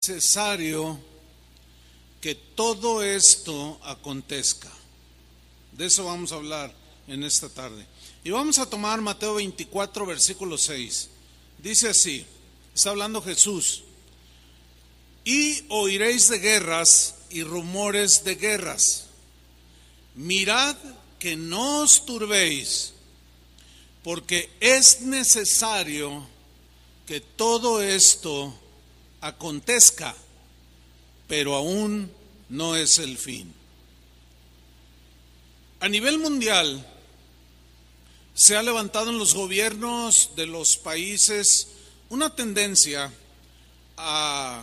Necesario que todo esto acontezca. De eso vamos a hablar en esta tarde. Y vamos a tomar Mateo 24, versículo 6. Dice así, está hablando Jesús: y oiréis de guerras y rumores de guerras. Mirad que no os turbéis, porque es necesario que todo esto acontezca, pero aún no es el fin. A nivel mundial se ha levantado en los gobiernos de los países una tendencia a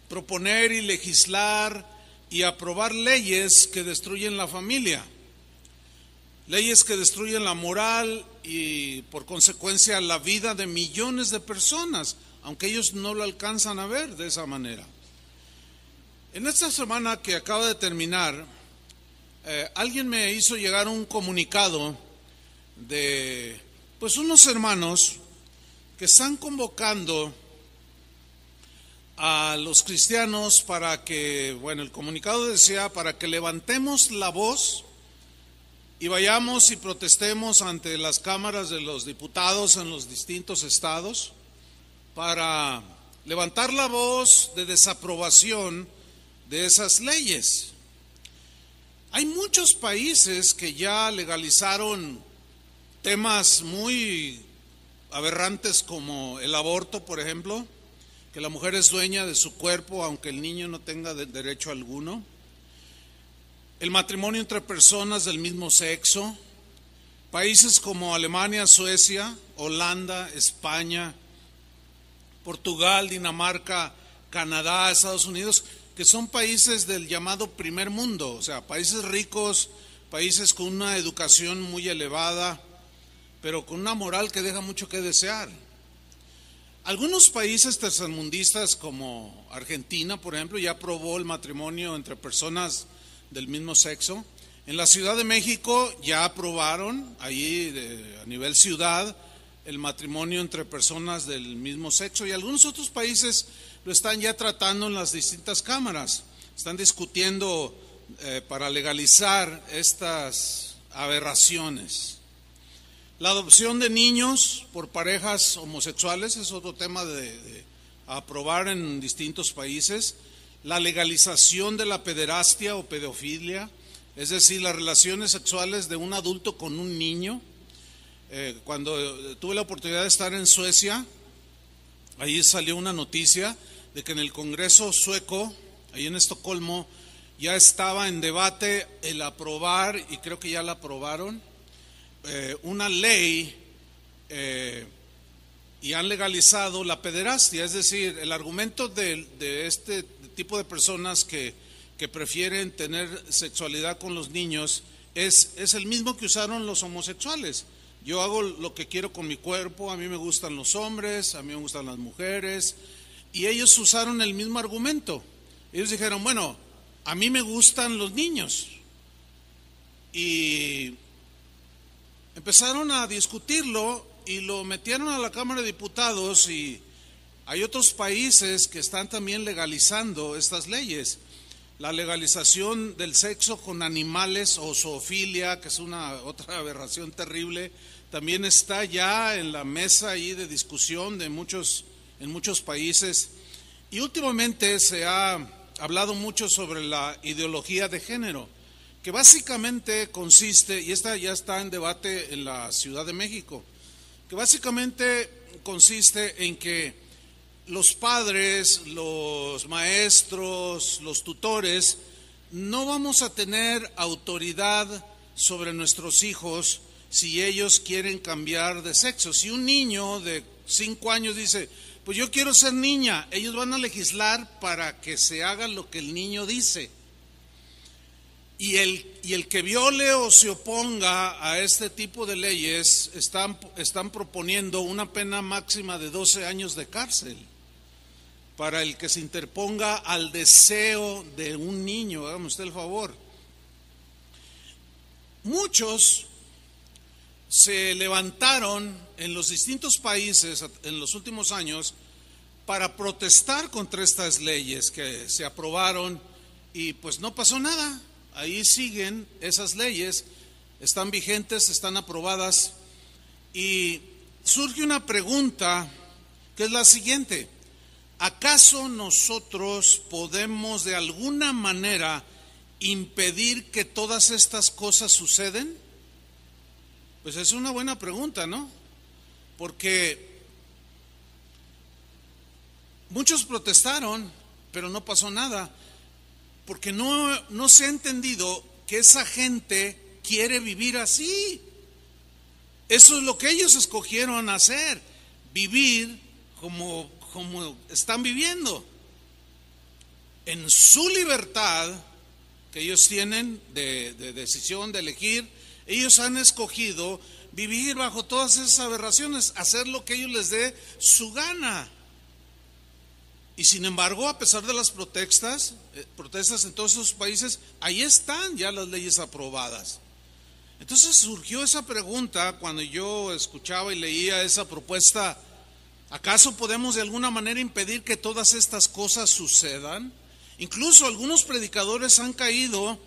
proponer y legislar y aprobar leyes que destruyen la familia, leyes que destruyen la moral y por consecuencia la vida de millones de personas, aunque ellos no lo alcanzan a ver de esa manera. En esta semana que acaba de terminar, alguien me hizo llegar un comunicado de unos hermanos que están convocando a los cristianos para que, el comunicado decía, para que levantemos la voz y vayamos y protestemos ante las cámaras de los diputados en los distintos estados, para levantar la voz de desaprobación de esas leyes. Hay muchos países que ya legalizaron temas muy aberrantes como el aborto, por ejemplo, que la mujer es dueña de su cuerpo aunque el niño no tenga derecho alguno. El matrimonio entre personas del mismo sexo. Países como Alemania, Suecia, Holanda, España, Portugal, Dinamarca, Canadá, Estados Unidos, que son países del llamado primer mundo, o sea, países ricos, países con una educación muy elevada, pero con una moral que deja mucho que desear. Algunos países tercermundistas como Argentina, por ejemplo, ya aprobó el matrimonio entre personas del mismo sexo. En la Ciudad de México ya aprobaron, ahí a nivel ciudad, el matrimonio entre personas del mismo sexo, y algunos otros países lo están ya tratando en las distintas cámaras. Están discutiendo para legalizar estas aberraciones. La adopción de niños por parejas homosexuales es otro tema de aprobar en distintos países. La legalización de la pederastia o pedofilia, es decir, las relaciones sexuales de un adulto con un niño. Cuando tuve la oportunidad de estar en Suecia, ahí salió una noticia de que en el Congreso sueco, ahí en Estocolmo, ya estaba en debate el aprobar, y creo que ya la aprobaron, una ley y han legalizado la pederastia. Es decir, el argumento de este tipo de personas que prefieren tener sexualidad con los niños es el mismo que usaron los homosexuales. Yo hago lo que quiero con mi cuerpo, a mí me gustan los hombres, a mí me gustan las mujeres, y ellos usaron el mismo argumento. Ellos dijeron, bueno, a mí me gustan los niños, y empezaron a discutirlo y lo metieron a la Cámara de Diputados, y hay otros países que están también legalizando estas leyes. La legalización del sexo con animales o zoofilia, que es otra aberración terrible, también está ya en la mesa ahí de discusión en muchos países. Y últimamente se ha hablado mucho sobre la ideología de género, que básicamente consiste, y esta ya está en debate en la Ciudad de México, que básicamente consiste en que los padres, los maestros, los tutores, no vamos a tener autoridad sobre nuestros hijos si ellos quieren cambiar de sexo. Si un niño de 5 años dice, pues yo quiero ser niña, ellos van a legislar para que se haga lo que el niño dice. Y el que viole o se oponga a este tipo de leyes están proponiendo una pena máxima de 12 años de cárcel para el que se interponga al deseo de un niño. Hágame usted el favor. Muchos se levantaron en los distintos países en los últimos años para protestar contra estas leyes que se aprobaron y pues no pasó nada. Ahí siguen esas leyes, están vigentes, están aprobadas y surge una pregunta que es la siguiente: ¿acaso nosotros podemos de alguna manera impedir que todas estas cosas suceden? Pues es una buena pregunta, ¿no? Porque muchos protestaron, pero no pasó nada, porque no se ha entendido que esa gente quiere vivir así. Eso es lo que ellos escogieron hacer, vivir como están viviendo, en su libertad que ellos tienen de decisión, de elegir. Ellos han escogido vivir bajo todas esas aberraciones, hacer lo que ellos les dé su gana. Y sin embargo, a pesar de las protestas en todos esos países, ahí están ya las leyes aprobadas. Entonces surgió esa pregunta cuando yo escuchaba y leía esa propuesta: ¿acaso podemos de alguna manera impedir que todas estas cosas sucedan? Incluso algunos predicadores han caído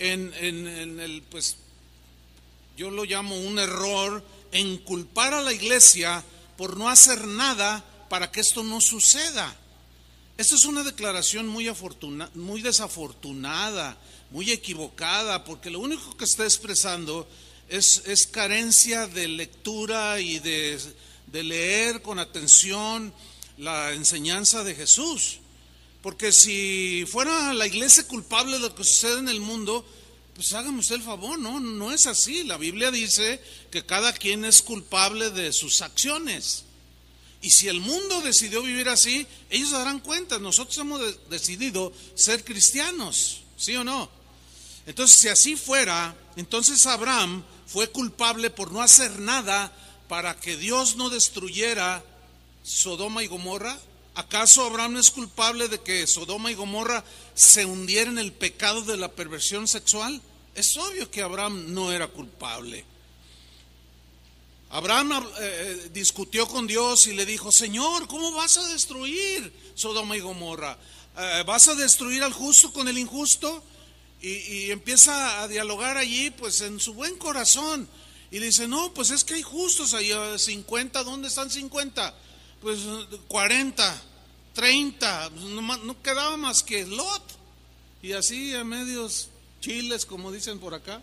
en el, pues yo lo llamo un error, en culpar a la iglesia por no hacer nada para que esto no suceda. Esta es una declaración muy desafortunada, muy equivocada, porque lo único que está expresando es carencia de lectura y de leer con atención la enseñanza de Jesús. Porque si fuera la iglesia culpable de lo que sucede en el mundo, pues hágame usted el favor, no es así. La Biblia dice que cada quien es culpable de sus acciones. Y si el mundo decidió vivir así, ellos se darán cuenta. Nosotros hemos decidido ser cristianos, ¿sí o no? Entonces, si así fuera, entonces Abraham fue culpable por no hacer nada para que Dios no destruyera Sodoma y Gomorra. ¿Acaso Abraham no es culpable de que Sodoma y Gomorra se hundiera en el pecado de la perversión sexual? Es obvio que Abraham no era culpable. Abraham discutió con Dios y le dijo: Señor, ¿cómo vas a destruir Sodoma y Gomorra? ¿Vas a destruir al justo con el injusto? Y empieza a dialogar allí, pues en su buen corazón. Y le dice: no, pues es que hay justos ahí, 50, ¿dónde están 50? Pues 40, 30, no quedaba más que Lot. Y así a medios chiles, como dicen por acá,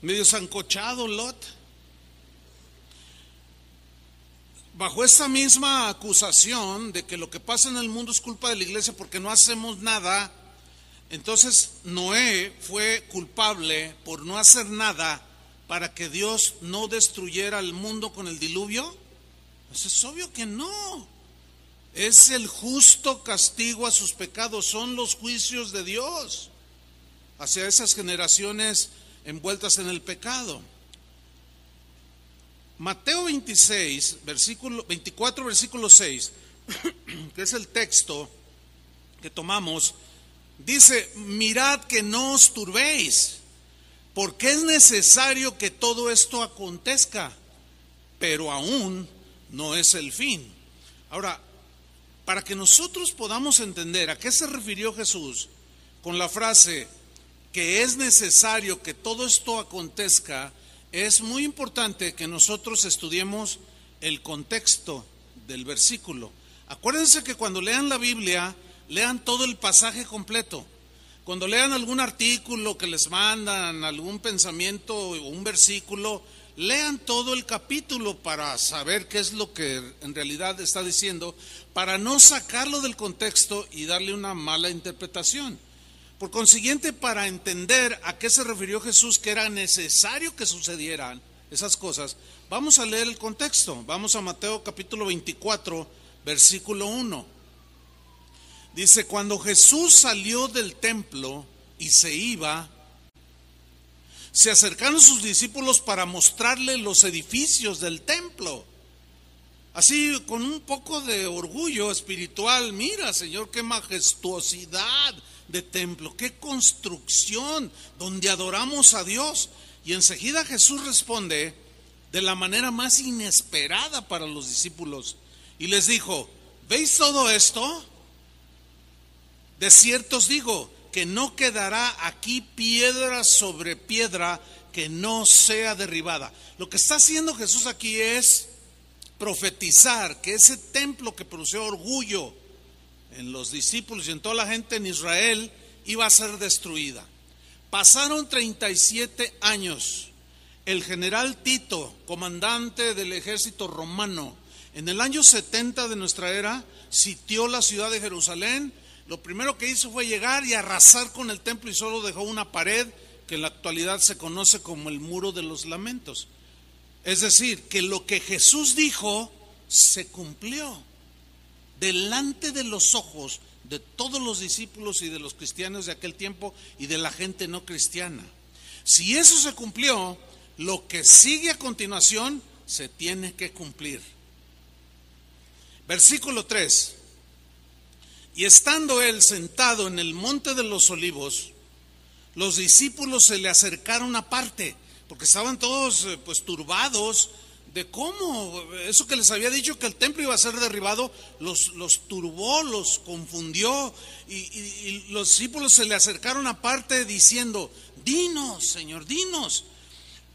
medio sancochado Lot. Bajo esta misma acusación de que lo que pasa en el mundo es culpa de la iglesia porque no hacemos nada, entonces Noé fue culpable por no hacer nada para que Dios no destruyera el mundo con el diluvio. Pues es obvio que no. Es el justo castigo a sus pecados, son los juicios de Dios hacia esas generaciones envueltas en el pecado. Mateo 24, versículo 6, que es el texto que tomamos, dice: mirad que no os turbéis, porque es necesario que todo esto acontezca, pero aún no es el fin. Ahora, para que nosotros podamos entender a qué se refirió Jesús con la frase que es necesario que todo esto acontezca, es muy importante que nosotros estudiemos el contexto del versículo. Acuérdense que cuando lean la Biblia, lean todo el pasaje completo. Cuando lean algún artículo que les mandan, algún pensamiento o un versículo, lean todo el capítulo para saber qué es lo que en realidad está diciendo, para no sacarlo del contexto y darle una mala interpretación. Por consiguiente, para entender a qué se refirió Jesús, que era necesario que sucedieran esas cosas, vamos a leer el contexto. Vamos a Mateo capítulo 24, versículo 1. Dice: cuando Jesús salió del templo y se iba, se acercaron sus discípulos para mostrarle los edificios del templo. Así, con un poco de orgullo espiritual: mira, Señor, qué majestuosidad de templo, qué construcción donde adoramos a Dios. Y enseguida Jesús responde de la manera más inesperada para los discípulos y les dijo: ¿Veis todo esto? De cierto os digo que no quedará aquí piedra sobre piedra que no sea derribada. Lo que está haciendo Jesús aquí es profetizar que ese templo que produció orgullo en los discípulos y en toda la gente en Israel iba a ser destruida. Pasaron 37 años. El general Tito, comandante del ejército romano, en el año 70 de nuestra era, sitió la ciudad de Jerusalén. Lo primero que hizo fue llegar y arrasar con el templo y solo dejó una pared que en la actualidad se conoce como el Muro de los Lamentos. Es decir, que lo que Jesús dijo se cumplió delante de los ojos de todos los discípulos y de los cristianos de aquel tiempo y de la gente no cristiana. Si eso se cumplió, lo que sigue a continuación se tiene que cumplir. Versículo 3. Y estando él sentado en el monte de los olivos, los discípulos se le acercaron aparte, porque estaban todos pues turbados de cómo eso que les había dicho que el templo iba a ser derribado, los turbó, los confundió, y los discípulos se le acercaron aparte diciendo: dinos, Señor, dinos,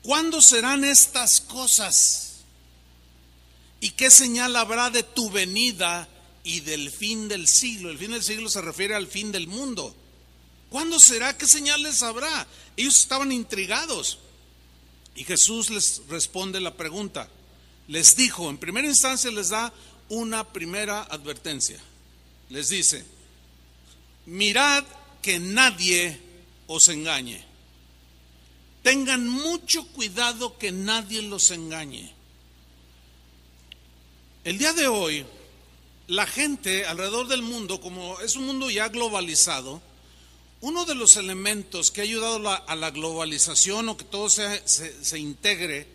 ¿cuándo serán estas cosas? ¿Y qué señal habrá de tu venida y del fin del siglo? El fin del siglo se refiere al fin del mundo. ¿Cuándo será? ¿Qué señales habrá? Ellos estaban intrigados. Y Jesús les responde la pregunta. Les dijo, en primera instancia les da una primera advertencia. Les dice: mirad que nadie os engañe. Tengan mucho cuidado que nadie los engañe. El día de hoy, la gente alrededor del mundo, como es un mundo ya globalizado, uno de los elementos que ha ayudado a la globalización o que todo se integre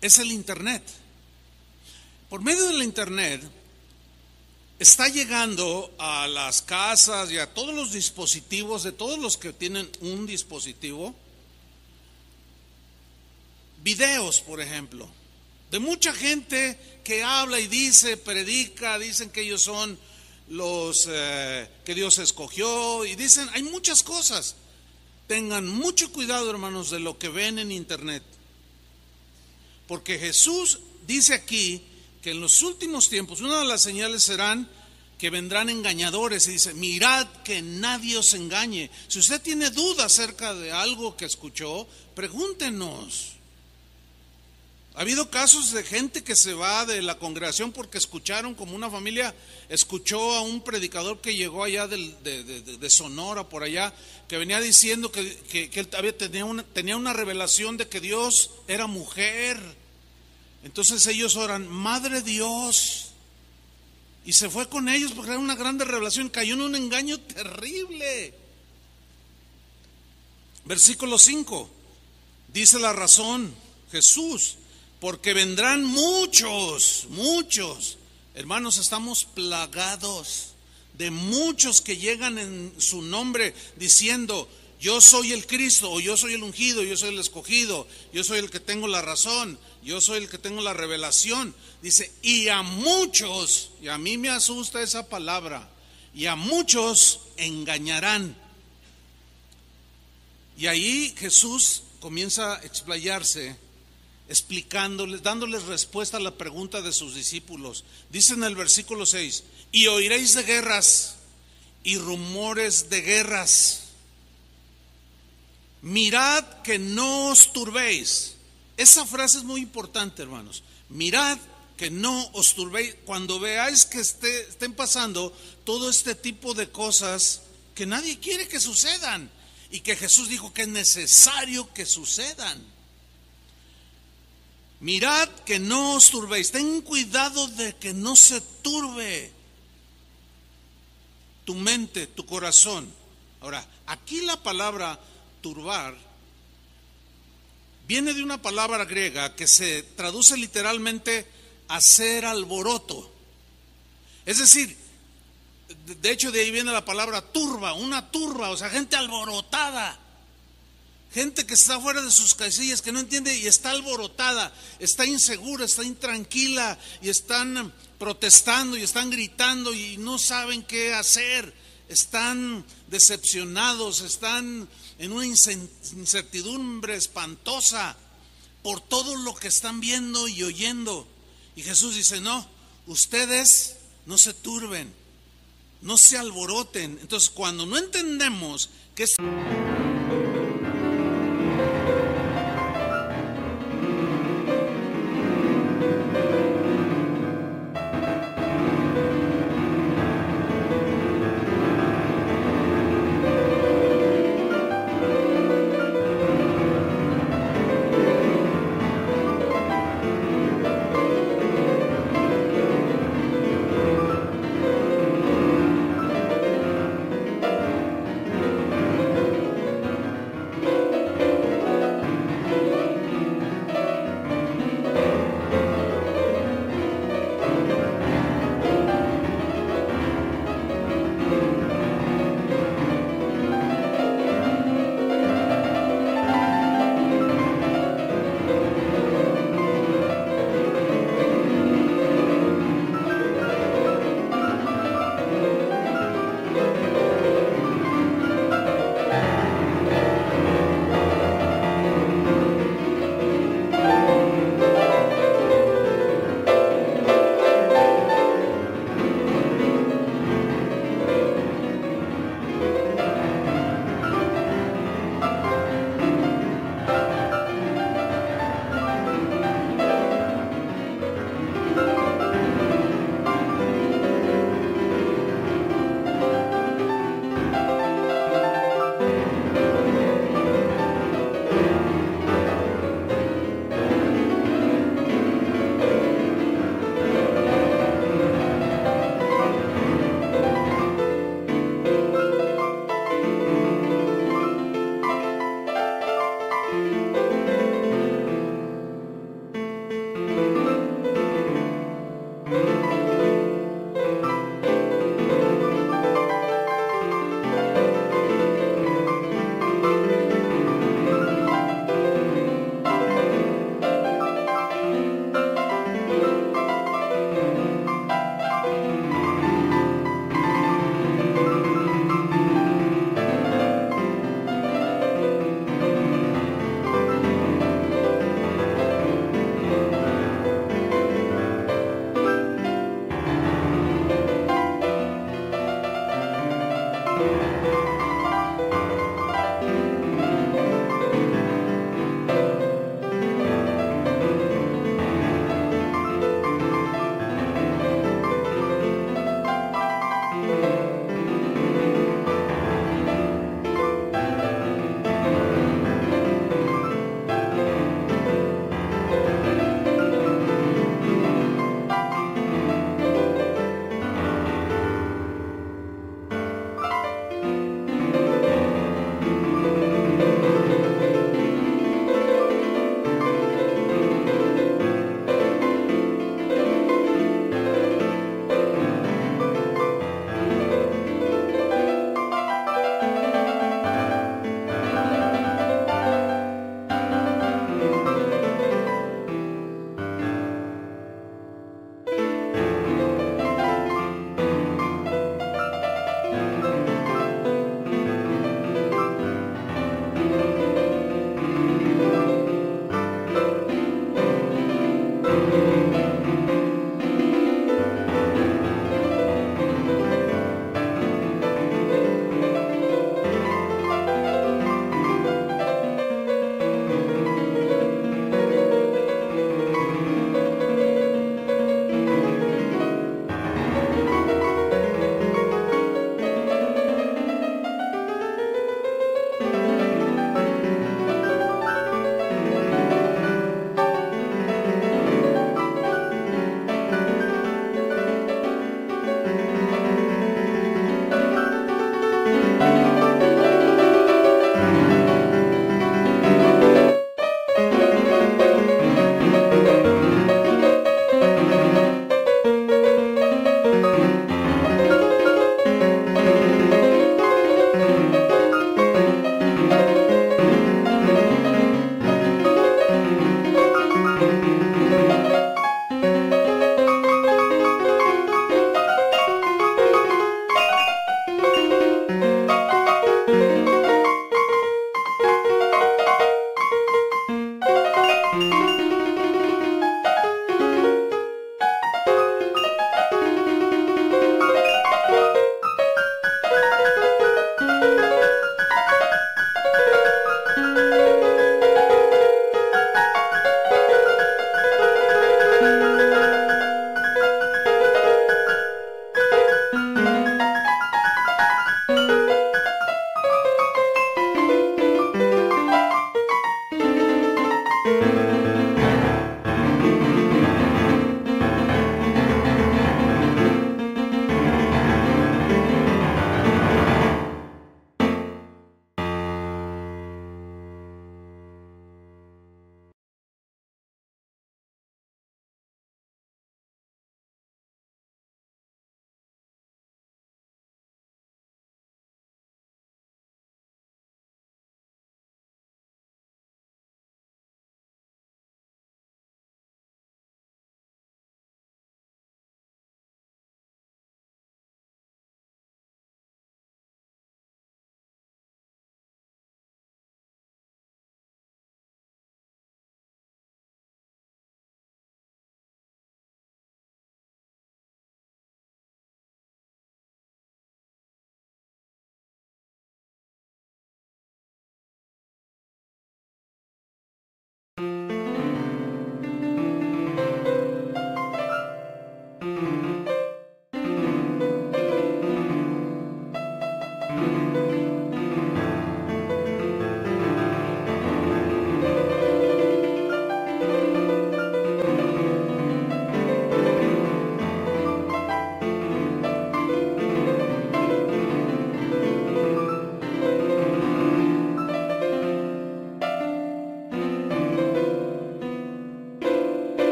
es el Internet. Por medio del Internet está llegando a las casas y a todos los dispositivos de todos los que tienen un dispositivo, videos, por ejemplo, de mucha gente que habla y dice, predica, dicen que ellos son los que Dios escogió, y dicen, hay muchas cosas. Tengan mucho cuidado, hermanos, de lo que ven en Internet, porque Jesús dice aquí que en los últimos tiempos una de las señales serán que vendrán engañadores, y dice: mirad que nadie os engañe. Si usted tiene duda acerca de algo que escuchó, pregúntenos. Ha habido casos de gente que se va de la congregación porque escucharon, como una familia escuchó a un predicador que llegó allá de Sonora, por allá, que venía diciendo que él tenía una revelación de que Dios era mujer. Entonces ellos oran: Madre Dios, y se fue con ellos porque era una grande revelación. Cayó en un engaño terrible. Versículo 5 dice la razón Jesús: porque vendrán muchos. Hermanos, estamos plagados de muchos que llegan en su nombre diciendo: yo soy el Cristo, o yo soy el ungido, yo soy el escogido, yo soy el que tengo la razón, yo soy el que tengo la revelación. Dice: y a muchos, y a mí me asusta esa palabra, y a muchos engañarán. Y ahí Jesús comienza a explayarse, explicándoles, dándoles respuesta a la pregunta de sus discípulos. Dice en el versículo 6: y oiréis de guerras y rumores de guerras. Mirad que no os turbéis. Esa frase es muy importante, hermanos. Mirad que no os turbéis. Cuando veáis que estén pasando todo este tipo de cosas que nadie quiere que sucedan, y que Jesús dijo que es necesario que sucedan. Mirad que no os turbéis. Ten cuidado de que no se turbe tu mente, tu corazón. Ahora, aquí la palabra turbar viene de una palabra griega que se traduce literalmente hacer alboroto. Es decir, de hecho de ahí viene la palabra turba, una turba, o sea, gente alborotada. Gente que está fuera de sus casillas, que no entiende y está alborotada, está insegura, está intranquila y están protestando y están gritando y no saben qué hacer. Están decepcionados, están en una incertidumbre espantosa por todo lo que están viendo y oyendo. Y Jesús dice, no, ustedes no se turben, no se alboroten. Entonces, cuando no entendemos que es...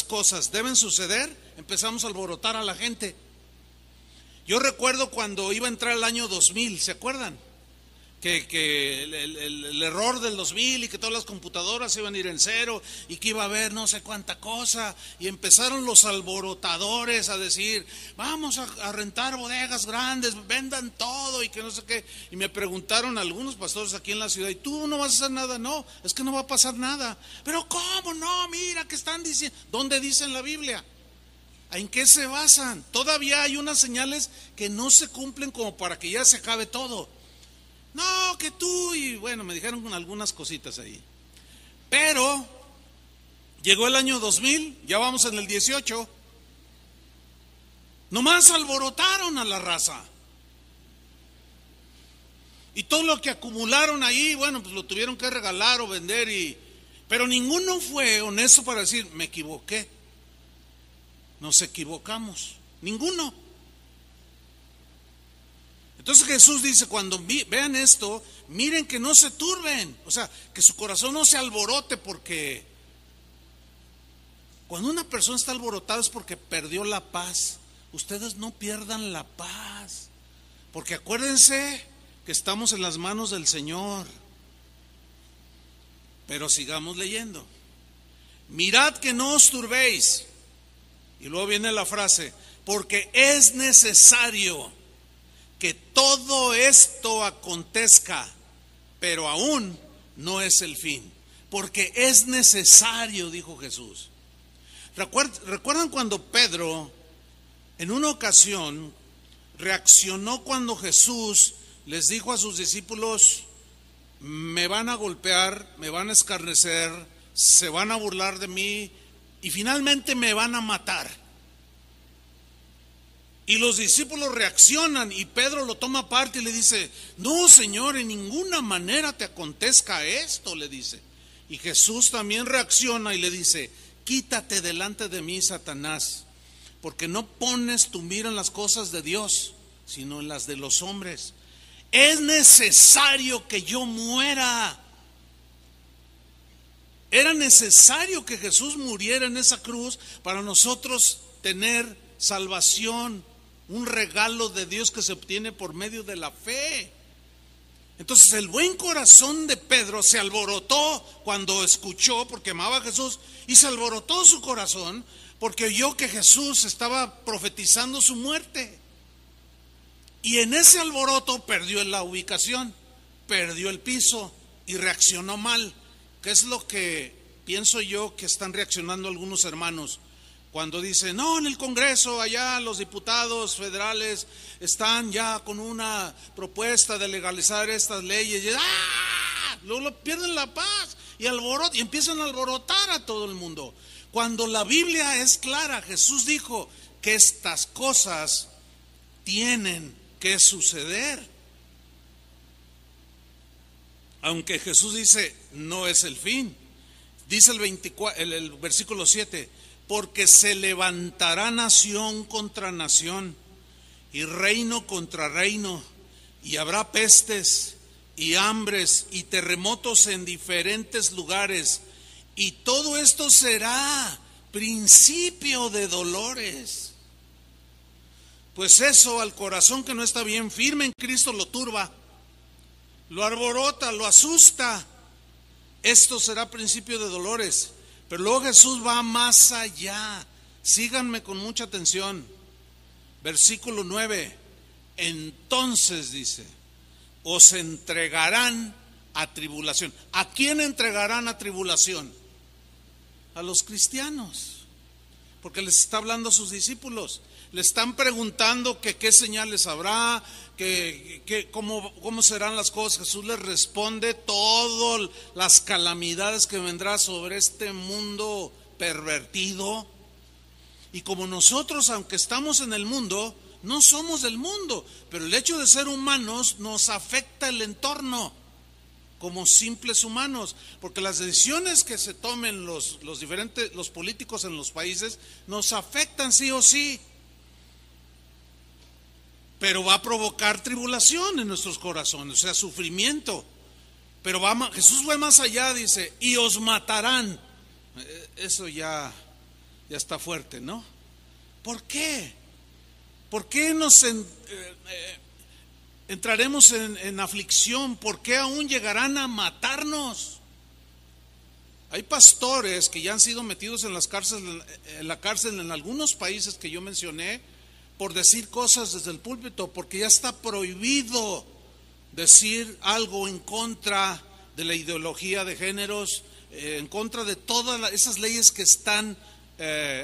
cosas deben suceder, empezamos a alborotar a la gente. Yo recuerdo cuando iba a entrar el año 2000, ¿se acuerdan? Que el error del 2000 y que todas las computadoras iban a ir en cero y que iba a haber no sé cuánta cosa, y empezaron los alborotadores a decir, vamos a rentar bodegas grandes, vendan todo y que no sé qué. Y me preguntaron algunos pastores aquí en la ciudad, ¿y tú no vas a hacer nada? No, es que no va a pasar nada. Pero ¿cómo no? Mira que están diciendo. ¿Dónde dice en la Biblia? ¿En qué se basan? Todavía hay unas señales que no se cumplen como para que ya se acabe todo. No, que tú, y bueno, me dijeron con algunas cositas ahí. Pero llegó el año 2000, ya vamos en el 18. Nomás alborotaron a la raza. Y todo lo que acumularon ahí, bueno, pues lo tuvieron que regalar o vender, pero ninguno fue honesto para decir, me equivoqué. Nos equivocamos, ninguno. Entonces Jesús dice, cuando vean esto, miren que no se turben, o sea, que su corazón no se alborote, porque cuando una persona está alborotada es porque perdió la paz. Ustedes no pierdan la paz, porque acuérdense que estamos en las manos del Señor. Pero sigamos leyendo. Mirad que no os turbéis. Y luego viene la frase, porque es necesario que todo esto acontezca, pero aún no es el fin. Porque es necesario, dijo Jesús. ¿Recuerdan cuando Pedro en una ocasión reaccionó cuando Jesús les dijo a sus discípulos, me van a golpear, me van a escarnecer, se van a burlar de mí y finalmente me van a matar? Y los discípulos reaccionan y Pedro lo toma aparte y le dice, no, Señor, en ninguna manera te acontezca esto, le dice. Y Jesús también reacciona y le dice, quítate delante de mí, Satanás, porque no pones tu mira en las cosas de Dios, sino en las de los hombres. Es necesario que yo muera. Era necesario que Jesús muriera en esa cruz para nosotros tener salvación, un regalo de Dios que se obtiene por medio de la fe. Entonces el buen corazón de Pedro se alborotó cuando escuchó, porque amaba a Jesús, y se alborotó su corazón porque oyó que Jesús estaba profetizando su muerte. Y en ese alboroto perdió la ubicación, perdió el piso y reaccionó mal. ¿Qué es lo que pienso yo que están reaccionando algunos hermanos? Cuando dicen, no, en el Congreso, allá los diputados federales están ya con una propuesta de legalizar estas leyes, y luego pierden la paz y empiezan a alborotar a todo el mundo. Cuando la Biblia es clara, Jesús dijo que estas cosas tienen que suceder. Aunque Jesús dice, no es el fin. Dice el versículo 7, porque se levantará nación contra nación y reino contra reino, y habrá pestes y hambres y terremotos en diferentes lugares, y todo esto será principio de dolores. Pues eso al corazón que no está bien firme en Cristo lo turba, lo alborota, lo asusta. Esto será principio de dolores. Pero luego Jesús va más allá. Síganme con mucha atención. Versículo 9. Entonces dice, os entregarán a tribulación. ¿A quién entregarán a tribulación? A los cristianos. Porque les está hablando a sus discípulos. Le están preguntando que qué señales habrá, cómo serán las cosas. Jesús les responde todas las calamidades que vendrán sobre este mundo pervertido. Y como nosotros, aunque estamos en el mundo, no somos del mundo, pero el hecho de ser humanos nos afecta el entorno como simples humanos, porque las decisiones que se tomen los políticos en los países nos afectan sí o sí. Pero va a provocar tribulación en nuestros corazones, o sea, sufrimiento. Pero Jesús fue más allá, dice, y os matarán. Eso ya Ya está fuerte, ¿no? ¿Por qué? ¿Por qué nos entraremos en aflicción? ¿Por qué aún llegarán a matarnos? Hay pastores que ya han sido metidos en la cárcel en algunos países que yo mencioné por decir cosas desde el púlpito, porque ya está prohibido decir algo en contra de la ideología de géneros, en contra de todas esas leyes que están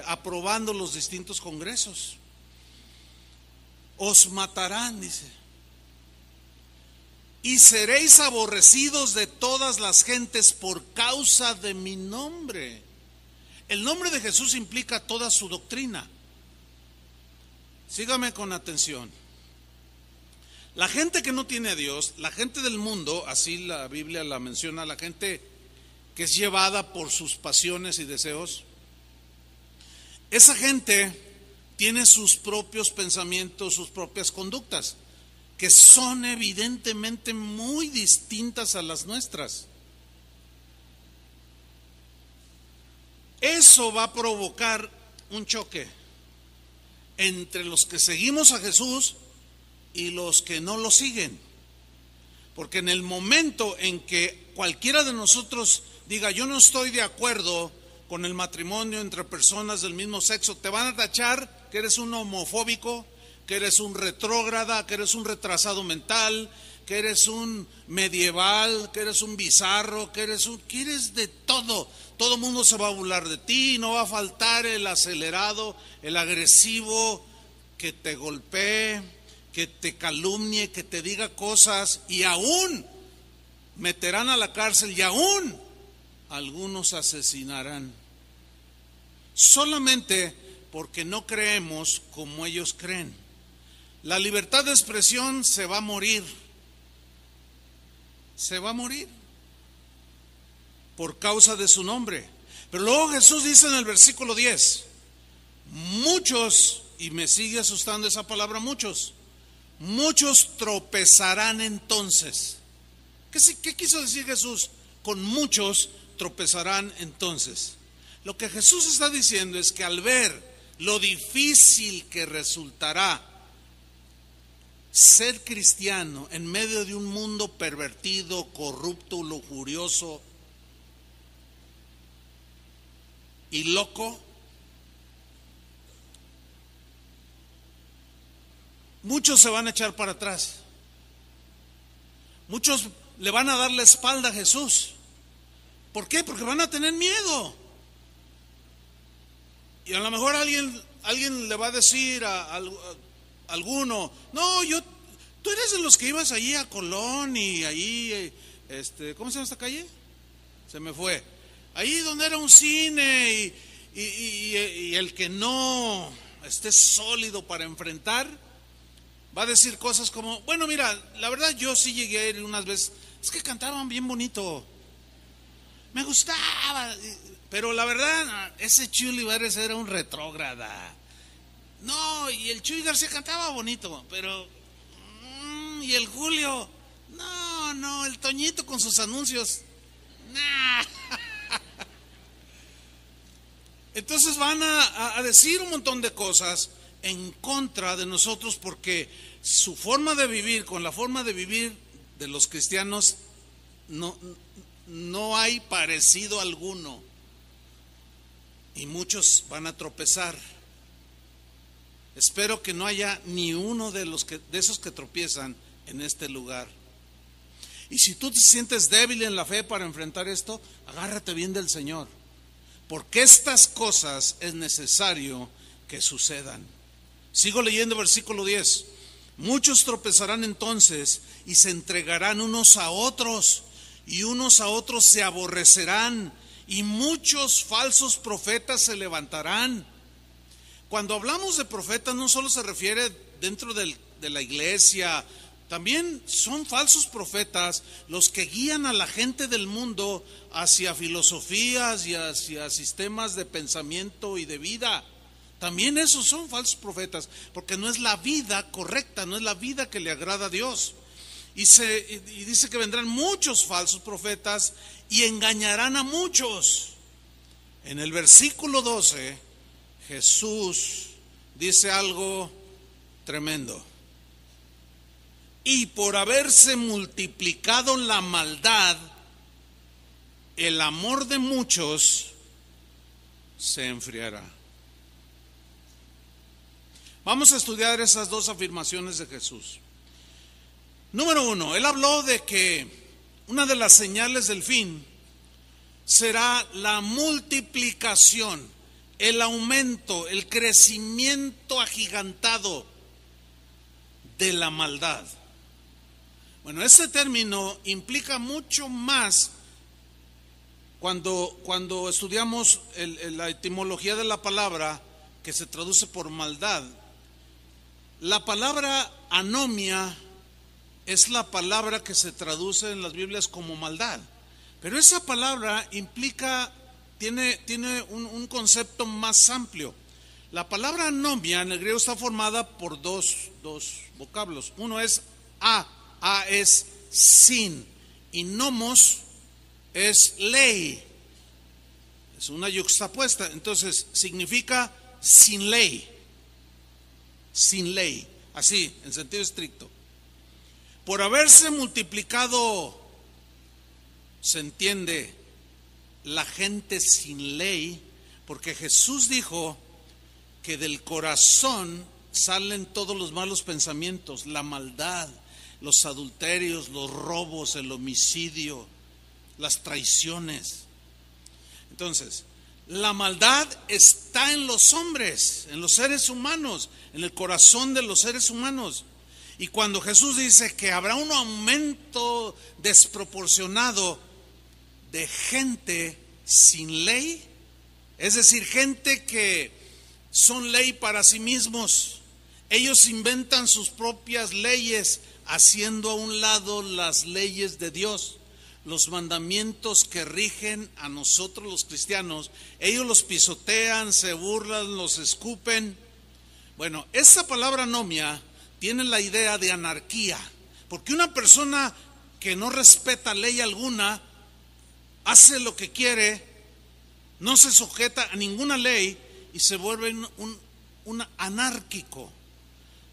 aprobando los distintos congresos. Os matarán, dice, y seréis aborrecidos de todas las gentes por causa de mi nombre. El nombre de Jesús implica toda su doctrina. Sígame con atención. La gente que no tiene a Dios, la gente del mundo, así la Biblia la menciona, la gente que es llevada por sus pasiones y deseos, esa gente tiene sus propios pensamientos, sus propias conductas, que son evidentemente muy distintas a las nuestras. Eso va a provocar un choque entre los que seguimos a Jesús y los que no lo siguen. Porque en el momento en que cualquiera de nosotros diga yo no estoy de acuerdo con el matrimonio entre personas del mismo sexo, te van a tachar que eres un homofóbico, que eres un retrógrada, que eres un retrasado mental, que eres un medieval, que eres un bizarro, que eres de todo. Todo el mundo se va a burlar de ti, no va a faltar el acelerado, el agresivo, que te golpee, que te calumnie, que te diga cosas, y aún meterán a la cárcel, y aún algunos asesinarán. Solamente porque no creemos como ellos creen. La libertad de expresión se va a morir. Se va a morir por causa de su nombre. Pero luego Jesús dice en el versículo 10, muchos, y me sigue asustando esa palabra muchos tropezarán entonces. ¿Qué quiso decir Jesús con muchos tropezarán entonces? Lo que Jesús está diciendo es que al ver lo difícil que resultará ser cristiano en medio de un mundo pervertido, corrupto, lujurioso y loco, muchos se van a echar para atrás. Muchos le van a dar la espalda a Jesús. ¿Por qué? Porque van a tener miedo. Y a lo mejor alguien le va a decir a alguno, no, tú eres de los que ibas allí a Colón y ahí, ¿cómo se llama esta calle? Se me fue. Ahí donde era un cine y el que no esté sólido para enfrentar, va a decir cosas como, bueno, mira, la verdad yo sí llegué a ir unas veces, es que cantaban bien bonito, me gustaba, pero la verdad, ese Chuy Olivares era un retrógrada. No, y el Chuy García cantaba bonito, pero y el Julio, no, el Toñito con sus anuncios, nah. Entonces van a decir un montón de cosas en contra de nosotros, porque su forma de vivir con la forma de vivir de los cristianos no hay parecido alguno, y muchos van a tropezar. Espero que no haya ni uno de esos que tropiezan en este lugar. Y si tú te sientes débil en la fe para enfrentar esto, agárrate bien del Señor, porque estas cosas es necesario que sucedan. Sigo leyendo versículo 10. Muchos tropezarán entonces y se entregarán unos a otros, y unos a otros se aborrecerán, y muchos falsos profetas se levantarán. Cuando hablamos de profetas, no solo se refiere dentro de la iglesia, también son falsos profetas los que guían a la gente del mundo hacia filosofías y hacia sistemas de pensamiento y de vida. También esos son falsos profetas, porque no es la vida correcta, no es la vida que le agrada a Dios. Y dice que vendrán muchos falsos profetas y engañarán a muchos. En el versículo 12 Jesús dice algo tremendo. Y por haberse multiplicado la maldad, el amor de muchos se enfriará. Vamos a estudiar esas dos afirmaciones de Jesús. Número uno, Él habló de que una de las señales del fin será la multiplicación, el aumento, el crecimiento agigantado de la maldad. Bueno, ese término implica mucho más cuando estudiamos la etimología de la palabra, que se traduce por maldad. La palabra anomia es la palabra que se traduce en las Biblias como maldad, pero esa palabra tiene un concepto más amplio. La palabra anomia en el griego está formada por dos vocablos. Uno es a es sin, y nomos es ley, es una yuxtapuesta, entonces significa sin ley, así en sentido estricto. Por haberse multiplicado, se entiende, la gente sin ley, porque Jesús dijo que del corazón salen todos los malos pensamientos, la maldad, los adulterios, los robos, el homicidio, las traiciones. Entonces, la maldad está en los hombres, en los seres humanos, en el corazón de los seres humanos. Y cuando Jesús dice que habrá un aumento desproporcionado de gente sin ley, es decir, gente que son ley para sí mismos, ellos inventan sus propias leyes, haciendo a un lado las leyes de Dios, los mandamientos que rigen a nosotros los cristianos. Ellos los pisotean, se burlan, los escupen. Bueno, esa palabra anomia tiene la idea de anarquía, porque una persona que no respeta ley alguna, hace lo que quiere, no se sujeta a ninguna ley y se vuelve un anárquico.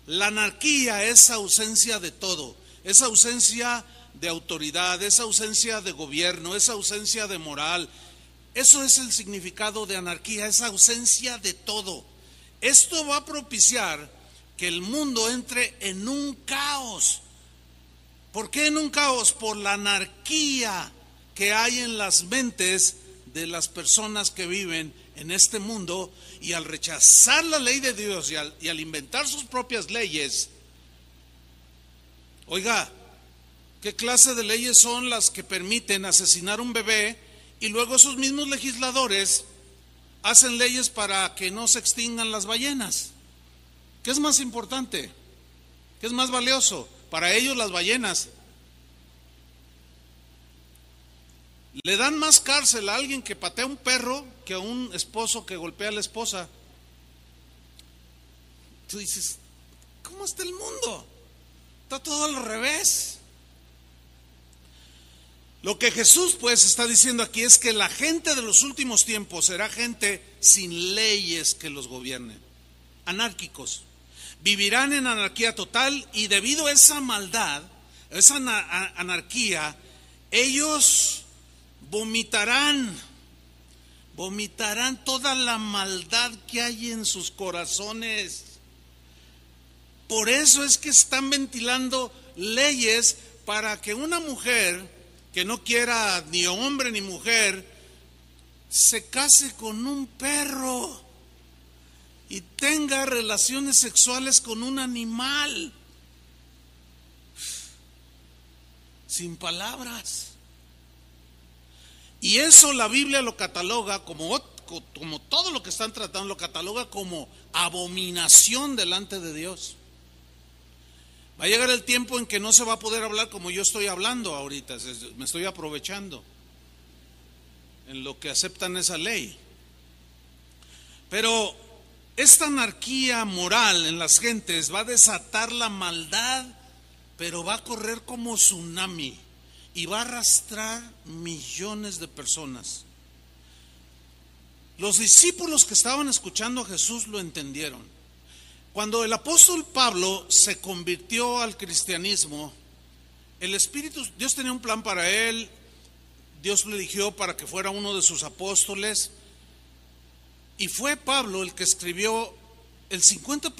La anarquía es ausencia de todo, es ausencia de autoridad, es ausencia de gobierno, es ausencia de moral. Eso es el significado de anarquía, es ausencia de todo. Esto va a propiciar que el mundo entre en un caos. ¿Por qué en un caos? Por la anarquía que hay en las mentes de las personas que viven en este mundo, y al rechazar la ley de Dios y al inventar sus propias leyes. Oiga, ¿qué clase de leyes son las que permiten asesinar a un bebé y luego esos mismos legisladores hacen leyes para que no se extingan las ballenas? ¿Qué es más importante? ¿Qué es más valioso? Para ellos las ballenas. Le dan más cárcel a alguien que patea a un perro que a un esposo que golpea a la esposa. Tú dices, ¿cómo está el mundo? Está todo al revés. Lo que Jesús pues está diciendo aquí es que la gente de los últimos tiempos será gente sin leyes que los gobiernen, anárquicos. Vivirán en anarquía total, y debido a esa maldad, a esa anarquía, ellos vomitarán toda la maldad que hay en sus corazones. Por eso es que están ventilando leyes para que una mujer que no quiera ni hombre ni mujer se case con un perro y tenga relaciones sexuales con un animal. Sin palabras. Y eso la Biblia lo cataloga como todo lo que están tratando, lo cataloga como abominación delante de Dios. Va a llegar el tiempo en que no se va a poder hablar como yo estoy hablando ahorita, me estoy aprovechando en lo que aceptan esa ley. Pero esta anarquía moral en las gentes va a desatar la maldad, pero va a correr como tsunami y va a arrastrar millones de personas. Los discípulos que estaban escuchando a Jesús lo entendieron. Cuando el apóstol Pablo se convirtió al cristianismo, el Espíritu, Dios tenía un plan para él. Dios lo eligió para que fuera uno de sus apóstoles, y fue Pablo el que escribió el 50%.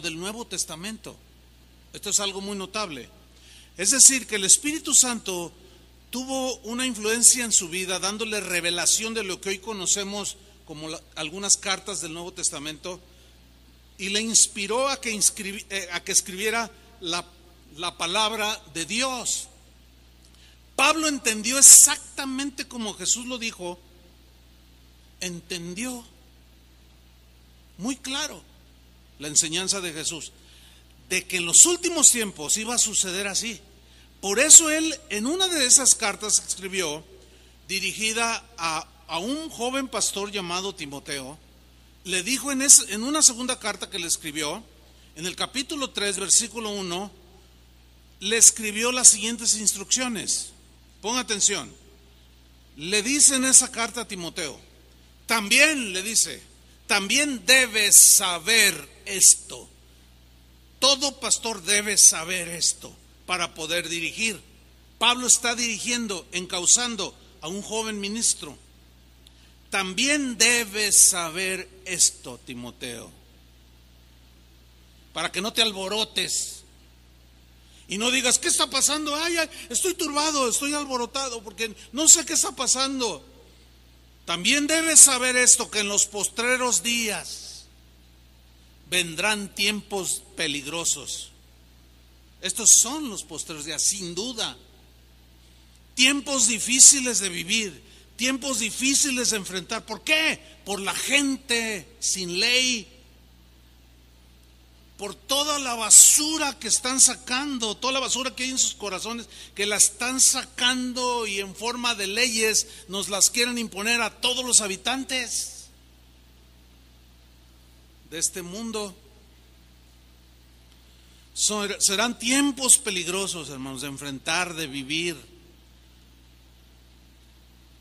Del Nuevo Testamento. Esto es algo muy notable. Es decir, que el Espíritu Santo tuvo una influencia en su vida, dándole revelación de lo que hoy conocemos como algunas cartas del Nuevo Testamento, y le inspiró a que escribiera la palabra de Dios. Pablo entendió exactamente como Jesús lo dijo, entendió muy claro la enseñanza de Jesús, de que en los últimos tiempos iba a suceder así. Por eso él, en una de esas cartas que escribió, dirigida a un joven pastor llamado Timoteo, le dijo en una segunda carta que le escribió, en el capítulo 3, versículo 1, le escribió las siguientes instrucciones. Ponga atención. Le dice en esa carta a Timoteo, también le dice, también debes saber esto. Todo pastor debe saber esto para poder dirigir. Pablo está dirigiendo, encauzando a un joven ministro. También debes saber esto, Timoteo, para que no te alborotes y no digas, ¿qué está pasando? Ay, estoy turbado, estoy alborotado porque no sé qué está pasando. También debes saber esto, que en los postreros días vendrán tiempos peligrosos. Estos son los postreros días, sin duda. Tiempos difíciles de vivir, tiempos difíciles de enfrentar. ¿Por qué? Por la gente sin ley, por toda la basura que están sacando, toda la basura que hay en sus corazones, que la están sacando y en forma de leyes nos las quieren imponer a todos los habitantes de este mundo. Serán tiempos peligrosos, hermanos, de enfrentar, de vivir.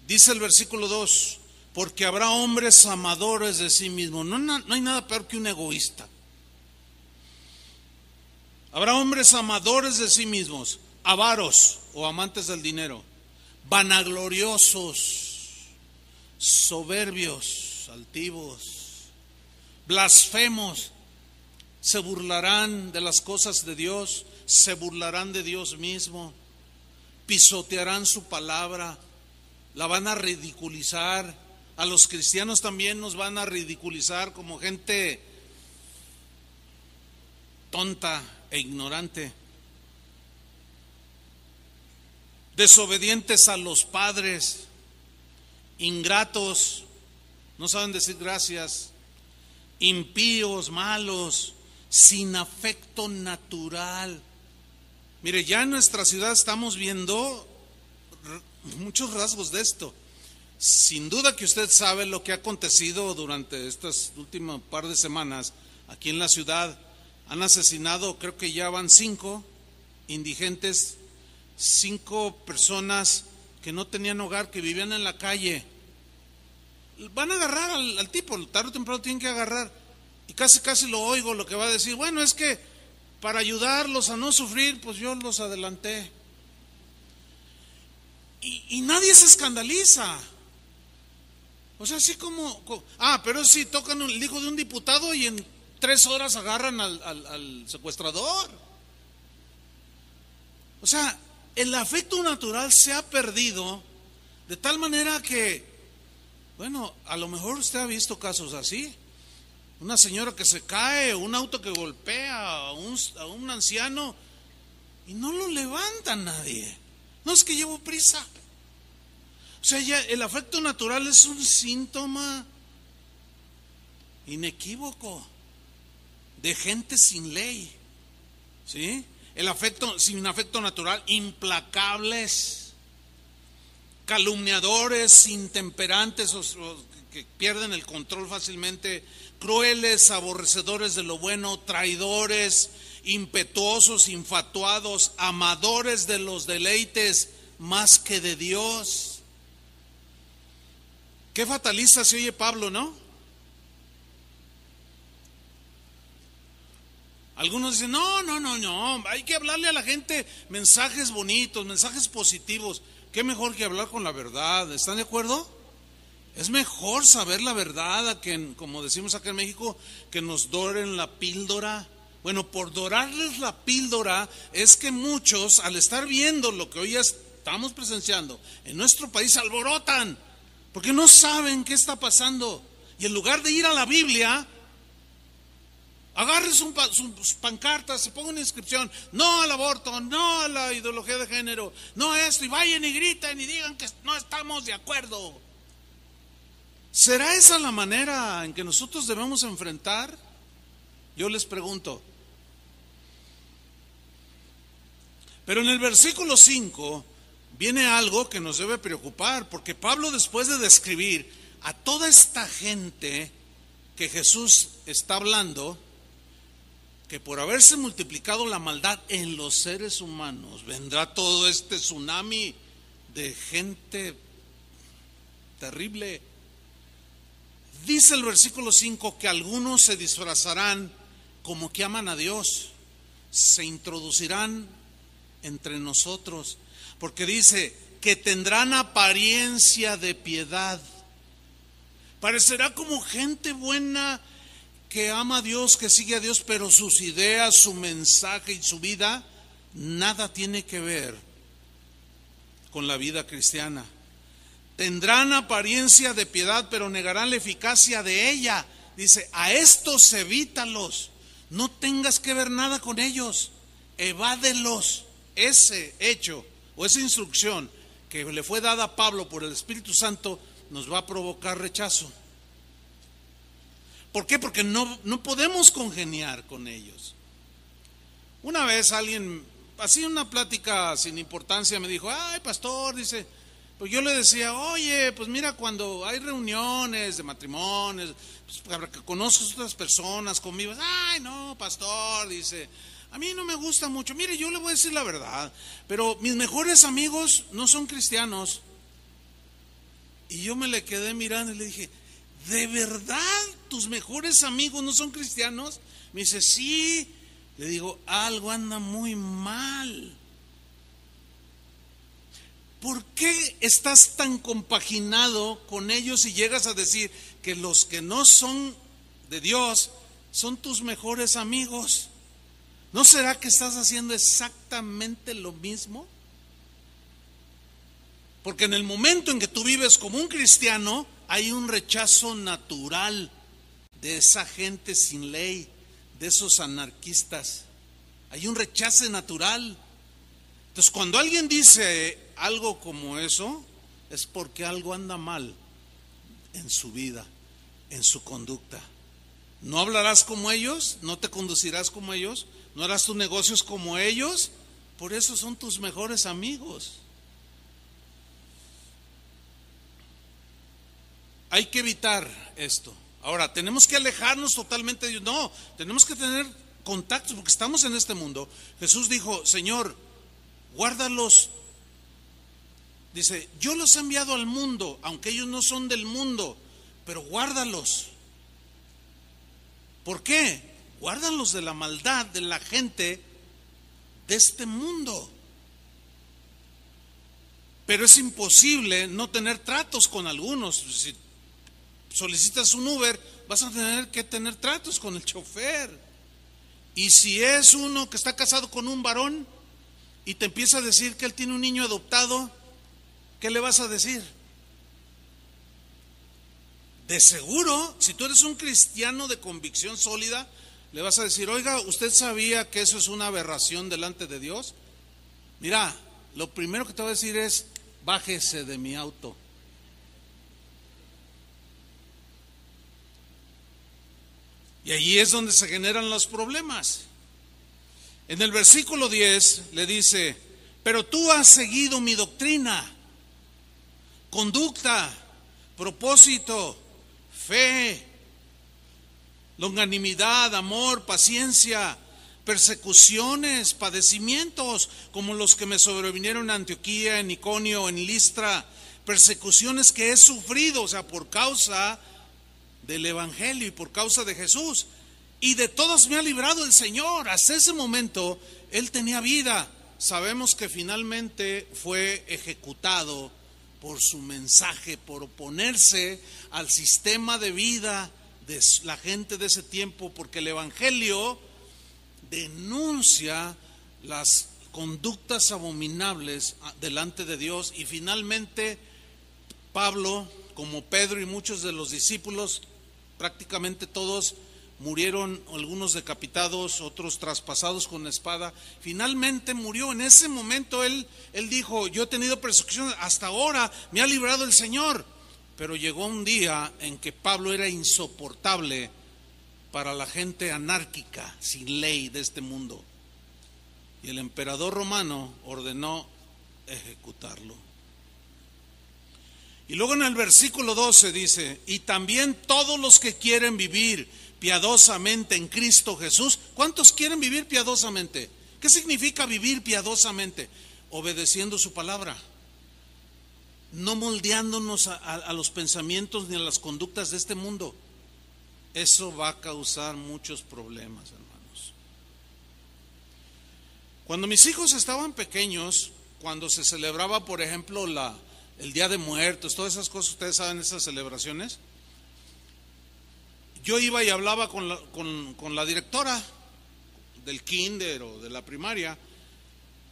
Dice el versículo 2, porque habrá hombres amadores de sí mismos. No hay nada peor que un egoísta. Habrá hombres amadores de sí mismos, avaros o amantes del dinero, vanagloriosos, soberbios, altivos, blasfemos. Se burlarán de las cosas de Dios, se burlarán de Dios mismo, pisotearán su palabra, la van a ridiculizar. A los cristianos también nos van a ridiculizar como gente tonta e ignorante, desobedientes a los padres, ingratos, no saben decir gracias, impíos, malos, sin afecto natural. Mire, ya en nuestra ciudad estamos viendo muchos rasgos de esto. Sin duda que usted sabe lo que ha acontecido durante estas últimas par de semanas aquí en la ciudad. Han asesinado, creo que ya van 5 indigentes, 5 personas que no tenían hogar, que vivían en la calle. Van a agarrar al tipo, tarde o temprano tienen que agarrar. Y casi lo oigo lo que va a decir. Bueno, es que para ayudarlos a no sufrir, pues yo los adelanté. Y nadie se escandaliza. O sea, así como pero si tocan el hijo de un diputado y en 3 horas agarran al secuestrador. O sea, el afecto natural se ha perdido de tal manera que, bueno, a lo mejor usted ha visto casos así. Una señora que se cae, un auto que golpea a un anciano y no lo levanta nadie. No, es que llevo prisa. O sea, ya el afecto natural es un síntoma inequívoco de gente sin ley, ¿sí? El afecto, sin afecto natural, implacables, calumniadores, intemperantes, o que pierden el control fácilmente, crueles, aborrecedores de lo bueno, traidores, impetuosos, infatuados, amadores de los deleites más que de Dios. Qué fatalista se oye Pablo, ¿no? Algunos dicen, no, hay que hablarle a la gente mensajes bonitos, mensajes positivos. Qué mejor que hablar con la verdad, ¿están de acuerdo? Es mejor saber la verdad a que, como decimos acá en México, que nos doren la píldora. Bueno, por dorarles la píldora es que muchos, al estar viendo lo que hoy ya estamos presenciando en nuestro país, se alborotan, porque no saben qué está pasando. Y en lugar de ir a la Biblia, agarren sus pancartas, se pongan una inscripción, no al aborto, no a la ideología de género, no a esto, y vayan y griten y digan que no estamos de acuerdo. ¿Será esa la manera en que nosotros debemos enfrentar? Yo les pregunto. Pero en el versículo 5 viene algo que nos debe preocupar, porque Pablo, después de describir a toda esta gente que Jesús está hablando, que por haberse multiplicado la maldad en los seres humanos, vendrá todo este tsunami de gente terrible. Dice el versículo 5 que algunos se disfrazarán como que aman a Dios, se introducirán entre nosotros, porque dice que tendrán apariencia de piedad. Parecerá como gente buena que ama a Dios, que sigue a Dios, pero sus ideas, su mensaje y su vida nada tiene que ver con la vida cristiana. Tendrán apariencia de piedad, pero negarán la eficacia de ella. Dice, a estos evítalos, no tengas que ver nada con ellos, evádelos. Ese hecho o esa instrucción que le fue dada a Pablo por el Espíritu Santo nos va a provocar rechazo. ¿Por qué? Porque no podemos congeniar con ellos. Una vez alguien, así una plática sin importancia, me dijo: ay, pastor, dice, pues yo le decía: oye, pues mira, cuando hay reuniones de matrimonios, pues para que conozcas otras personas, convivas. Ay, no, pastor, dice, a mí no me gusta mucho. Mire, yo le voy a decir la verdad, pero mis mejores amigos no son cristianos. Y yo me le quedé mirando y le dije: ¿de verdad tus mejores amigos no son cristianos? Me dice: sí. Le digo: algo anda muy mal. ¿Por qué estás tan compaginado con ellos y llegas a decir que los que no son de Dios son tus mejores amigos? ¿No será que estás haciendo exactamente lo mismo? Porque en el momento en que tú vives como un cristiano, hay un rechazo natural de esa gente sin ley, de esos anarquistas. Hay un rechazo natural. Entonces, cuando alguien dice algo como eso, es porque algo anda mal en su vida, en su conducta. No hablarás como ellos, no te conducirás como ellos, no harás tus negocios como ellos. Por eso son tus mejores amigos. Hay que evitar esto. Ahora, ¿tenemos que alejarnos totalmente de Dios? No, tenemos que tener contactos porque estamos en este mundo. Jesús dijo: Señor, guárdalos. Dice: yo los he enviado al mundo, aunque ellos no son del mundo, pero guárdalos. ¿Por qué? Guárdalos de la maldad de la gente de este mundo. Pero es imposible no tener tratos con algunos. Si solicitas un Uber, vas a tener que tener tratos con el chofer. Y si es uno que está casado con un varón y te empieza a decir que él tiene un niño adoptado, ¿qué le vas a decir? De seguro, si tú eres un cristiano de convicción sólida, le vas a decir: oiga, ¿usted sabía que eso es una aberración delante de Dios? Mira, lo primero que te voy a decir es: bájese de mi auto. Y allí es donde se generan los problemas. En el versículo 10 le dice: pero tú has seguido mi doctrina, conducta, propósito, fe, longanimidad, amor, paciencia, persecuciones, padecimientos, como los que me sobrevinieron en Antioquía, en Iconio, en Listra, persecuciones que he sufrido, o sea, por causa del Evangelio y por causa de Jesús, y de todas me ha librado el Señor. Hasta ese momento él tenía vida. Sabemos que finalmente fue ejecutado por su mensaje, por oponerse al sistema de vida de la gente de ese tiempo, porque el Evangelio denuncia las conductas abominables delante de Dios. Y finalmente Pablo, como Pedro y muchos de los discípulos, prácticamente todos murieron, algunos decapitados, otros traspasados con espada. Finalmente murió. En ese momento él dijo: yo he tenido persecución, hasta ahora me ha librado el Señor. Pero llegó un día en que Pablo era insoportable para la gente anárquica, sin ley de este mundo, y el emperador romano ordenó ejecutarlo. Y luego en el versículo 12 dice: y también todos los que quieren vivir piadosamente en Cristo Jesús. ¿Cuántos quieren vivir piadosamente? ¿Qué significa vivir piadosamente? Obedeciendo su palabra, no moldeándonos a los pensamientos ni a las conductas de este mundo. Eso va a causar muchos problemas, hermanos. Cuando mis hijos estaban pequeños, cuando se celebraba, por ejemplo, el Día de Muertos, todas esas cosas, ustedes saben, esas celebraciones, yo iba y hablaba con la directora del kinder o de la primaria,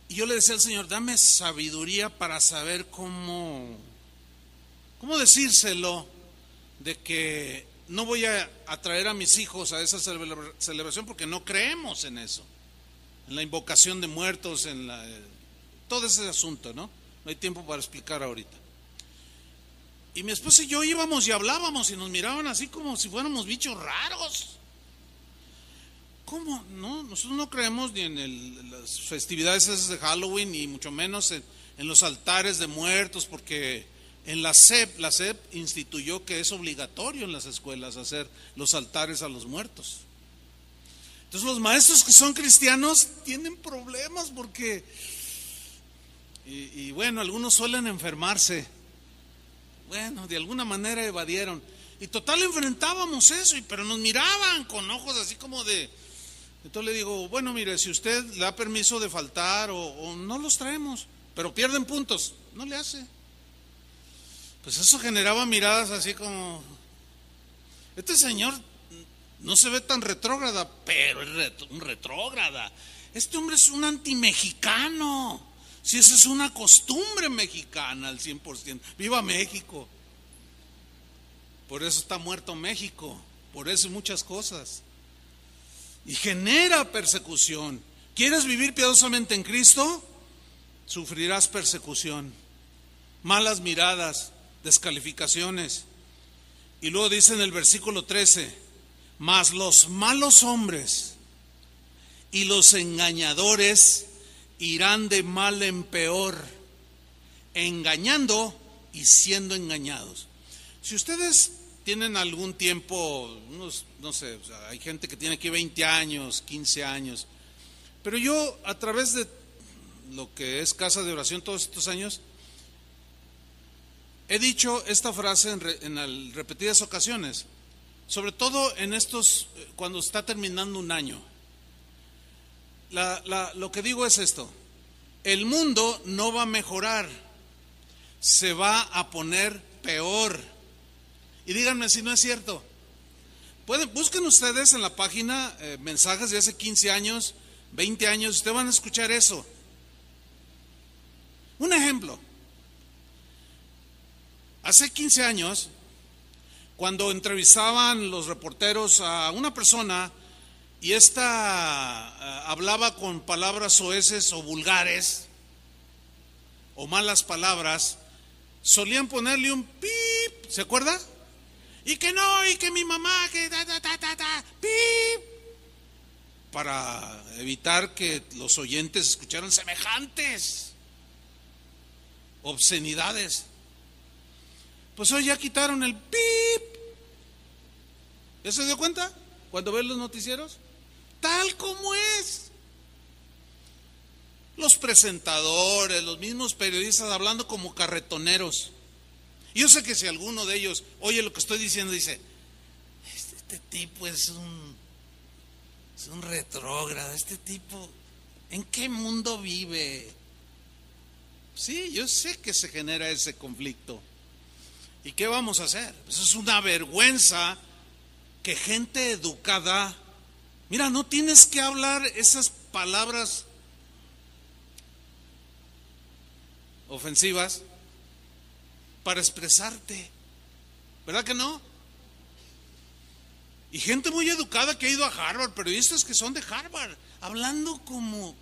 y yo le decía al Señor: dame sabiduría para saber cómo decírselo, de que no voy a atraer a mis hijos a esa celebración, porque no creemos en eso, en la invocación de muertos, todo ese asunto, ¿no? no hay tiempo para explicar ahorita. Y mi esposa y yo íbamos y hablábamos y nos miraban así como si fuéramos bichos raros. ¿Cómo? No, nosotros no creemos ni en las festividades esas de Halloween, ni mucho menos en los altares de muertos, porque en la SEP instituyó que es obligatorio en las escuelas hacer los altares a los muertos. Entonces los maestros que son cristianos tienen problemas porque, y bueno, algunos suelen enfermarse. Bueno, de alguna manera evadieron. Y total enfrentábamos eso, pero nos miraban con ojos así como de... Entonces le digo, bueno, mire, si usted le da permiso de faltar o no los traemos, pero pierden puntos, no le hace. Pues eso generaba miradas así como, este señor no se ve tan retrógrada, pero es un retrógrada. Este hombre es un antimexicano. Si esa es una costumbre mexicana al 100%. ¡Viva México! Por eso está muerto México, por eso muchas cosas. Y genera persecución. ¿Quieres vivir piadosamente en Cristo? Sufrirás persecución, malas miradas, descalificaciones. Y luego dice en el versículo 13, mas los malos hombres y los engañadores irán de mal en peor, engañando y siendo engañados. Si ustedes tienen algún tiempo, no sé, o sea, hay gente que tiene aquí 20 años, 15 años, pero yo a través de lo que es Casa de Oración todos estos años, he dicho esta frase en repetidas ocasiones, sobre todo en estos, cuando está terminando un año. Lo que digo es esto: el mundo no va a mejorar, se va a poner peor. Y díganme si no es cierto. Busquen ustedes en la página mensajes de hace 15 años, 20 años, ustedes van a escuchar eso. Un ejemplo. Hace 15 años, cuando entrevistaban los reporteros a una persona y esta hablaba con palabras soeces o vulgares o malas palabras, solían ponerle un pip, ¿se acuerda? Y que no, y que mi mamá, que pip, para evitar que los oyentes escucharan semejantes obscenidades. Pues hoy ya quitaron el pip. ¿Ya se dio cuenta? Cuando ven los noticieros, tal como es. Los presentadores, los mismos periodistas hablando como carretoneros. Yo sé que si alguno de ellos oye lo que estoy diciendo, dice, este tipo es un retrógrado, este tipo, ¿en qué mundo vive? Sí, yo sé que se genera ese conflicto. ¿Y qué vamos a hacer? Eso es una vergüenza que gente educada, mira, no tienes que hablar esas palabras ofensivas para expresarte, ¿verdad que no? Y gente muy educada que ha ido a Harvard, periodistas que son de Harvard, hablando como...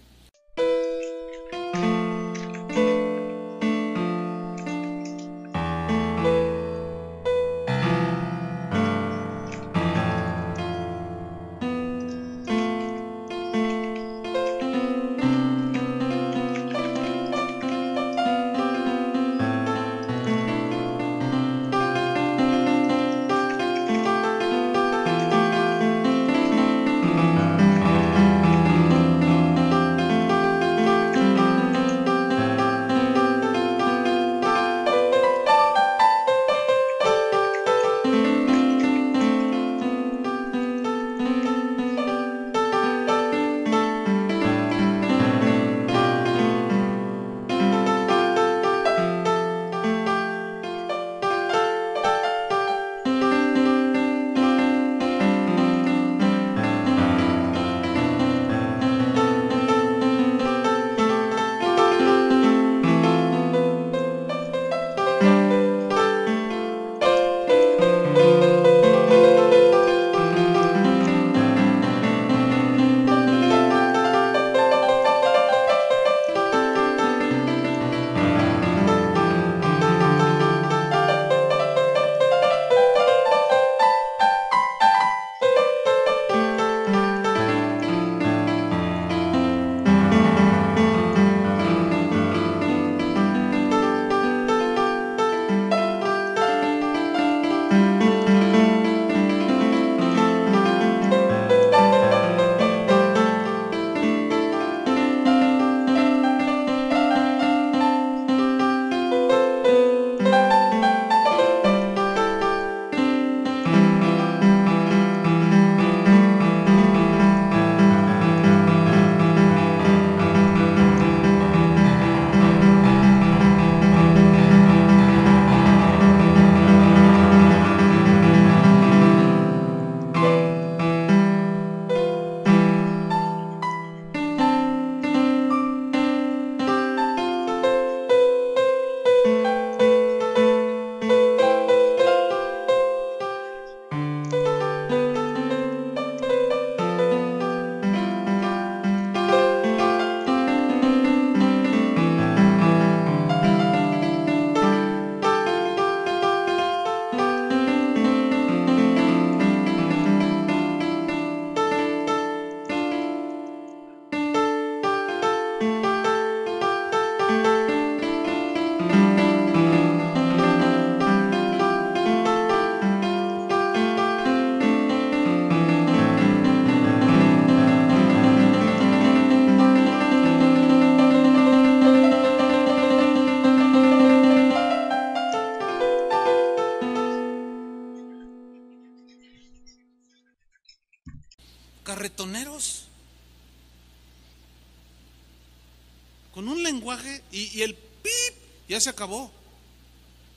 con un lenguaje y el pip ya se acabó.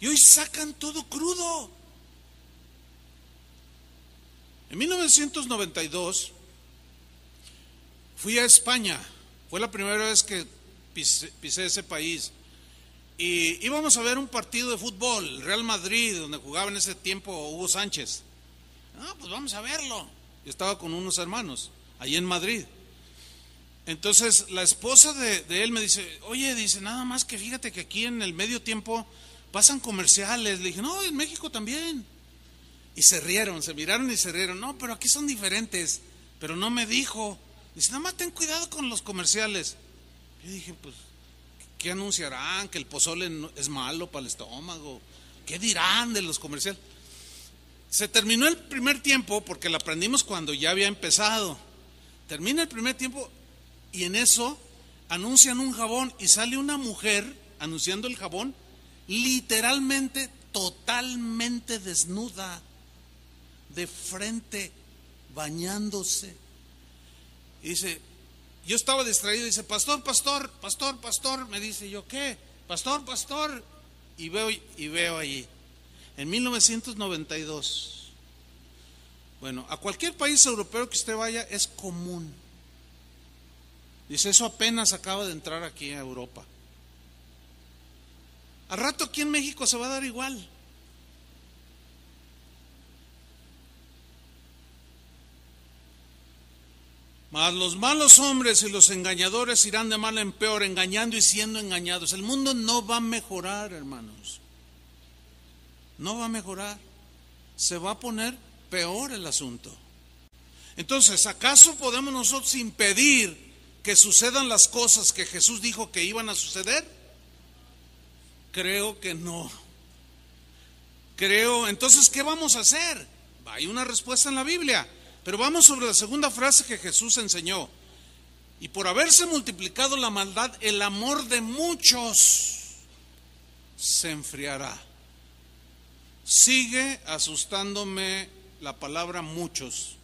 Y hoy sacan todo crudo. En 1992 fui a España. Fue la primera vez que pisé ese país. Y íbamos a ver un partido de fútbol, Real Madrid, donde jugaba en ese tiempo Hugo Sánchez. Pues vamos a verlo. Yo estaba con unos hermanos allí en Madrid. Entonces la esposa de él me dice, oye, dice, nada más que fíjate que aquí en el medio tiempo pasan comerciales. Le dije, no, en México también. Y se rieron, se miraron y se rieron. No, pero aquí son diferentes. Pero no me dijo. Dice, nada más ten cuidado con los comerciales. Yo dije, pues, ¿qué anunciarán? ¿Que el pozole es malo para el estómago? ¿Qué dirán de los comerciales? Se terminó el primer tiempo porque lo aprendimos cuando ya había empezado. Termina el primer tiempo y en eso anuncian un jabón y sale una mujer anunciando el jabón, literalmente, totalmente desnuda, de frente, bañándose. Y dice, yo estaba distraído, dice, pastor, me dice, yo, ¿qué? Pastor, y veo allí, en 1992. Bueno, a cualquier país europeo que usted vaya es común. Dice, eso apenas acaba de entrar aquí a Europa. Al rato aquí en México se va a dar igual. Mas los malos hombres y los engañadores irán de mal en peor, engañando y siendo engañados. El mundo no va a mejorar, hermanos. No va a mejorar. Se va a poner peor el asunto. Entonces, ¿acaso podemos nosotros impedir que sucedan las cosas que Jesús dijo que iban a suceder? Creo que no. Entonces, ¿qué vamos a hacer? Hay una respuesta en la Biblia. Pero vamos sobre la segunda frase que Jesús enseñó. Y por haberse multiplicado la maldad, el amor de muchos se enfriará. Sigue asustándome la palabra muchos.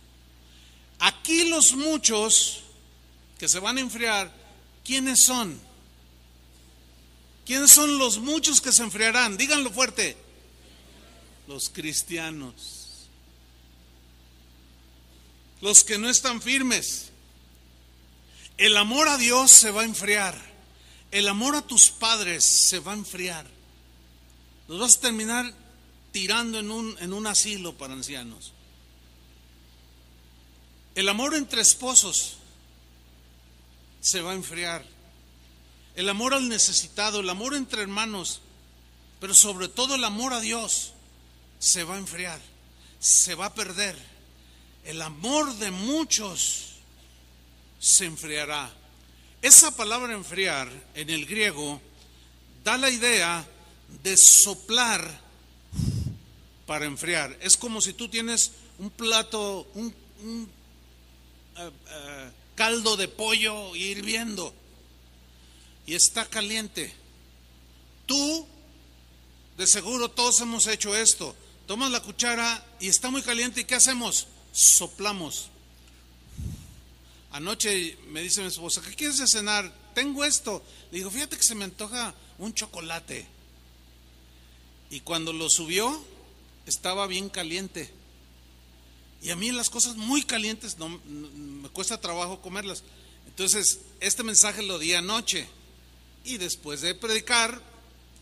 Aquí los muchos que se van a enfriar, ¿quiénes son? ¿Quiénes son los muchos que se enfriarán? Díganlo fuerte. Los cristianos. Los que no están firmes. El amor a Dios se va a enfriar. El amor a tus padres se va a enfriar. Los vas a terminar tirando en un asilo para ancianos. El amor entre esposos se va a enfriar. El amor al necesitado, el amor entre hermanos, pero sobre todo el amor a Dios se va a enfriar, se va a perder. El amor de muchos se enfriará. Esa palabra enfriar en el griego da la idea de soplar para enfriar. Es como si tú tienes un plato, un caldo de pollo hirviendo y está caliente. Tú, de seguro todos hemos hecho esto. Tomas la cuchara y está muy caliente, ¿y qué hacemos? Soplamos. Anoche me dice mi esposa, ¿qué quieres de cenar? Tengo esto. Le digo, fíjate que se me antoja un chocolate. Y cuando lo subió, estaba bien caliente. Y a mí las cosas muy calientes no me cuesta trabajo comerlas. Entonces, este mensaje lo di anoche. Y después de predicar,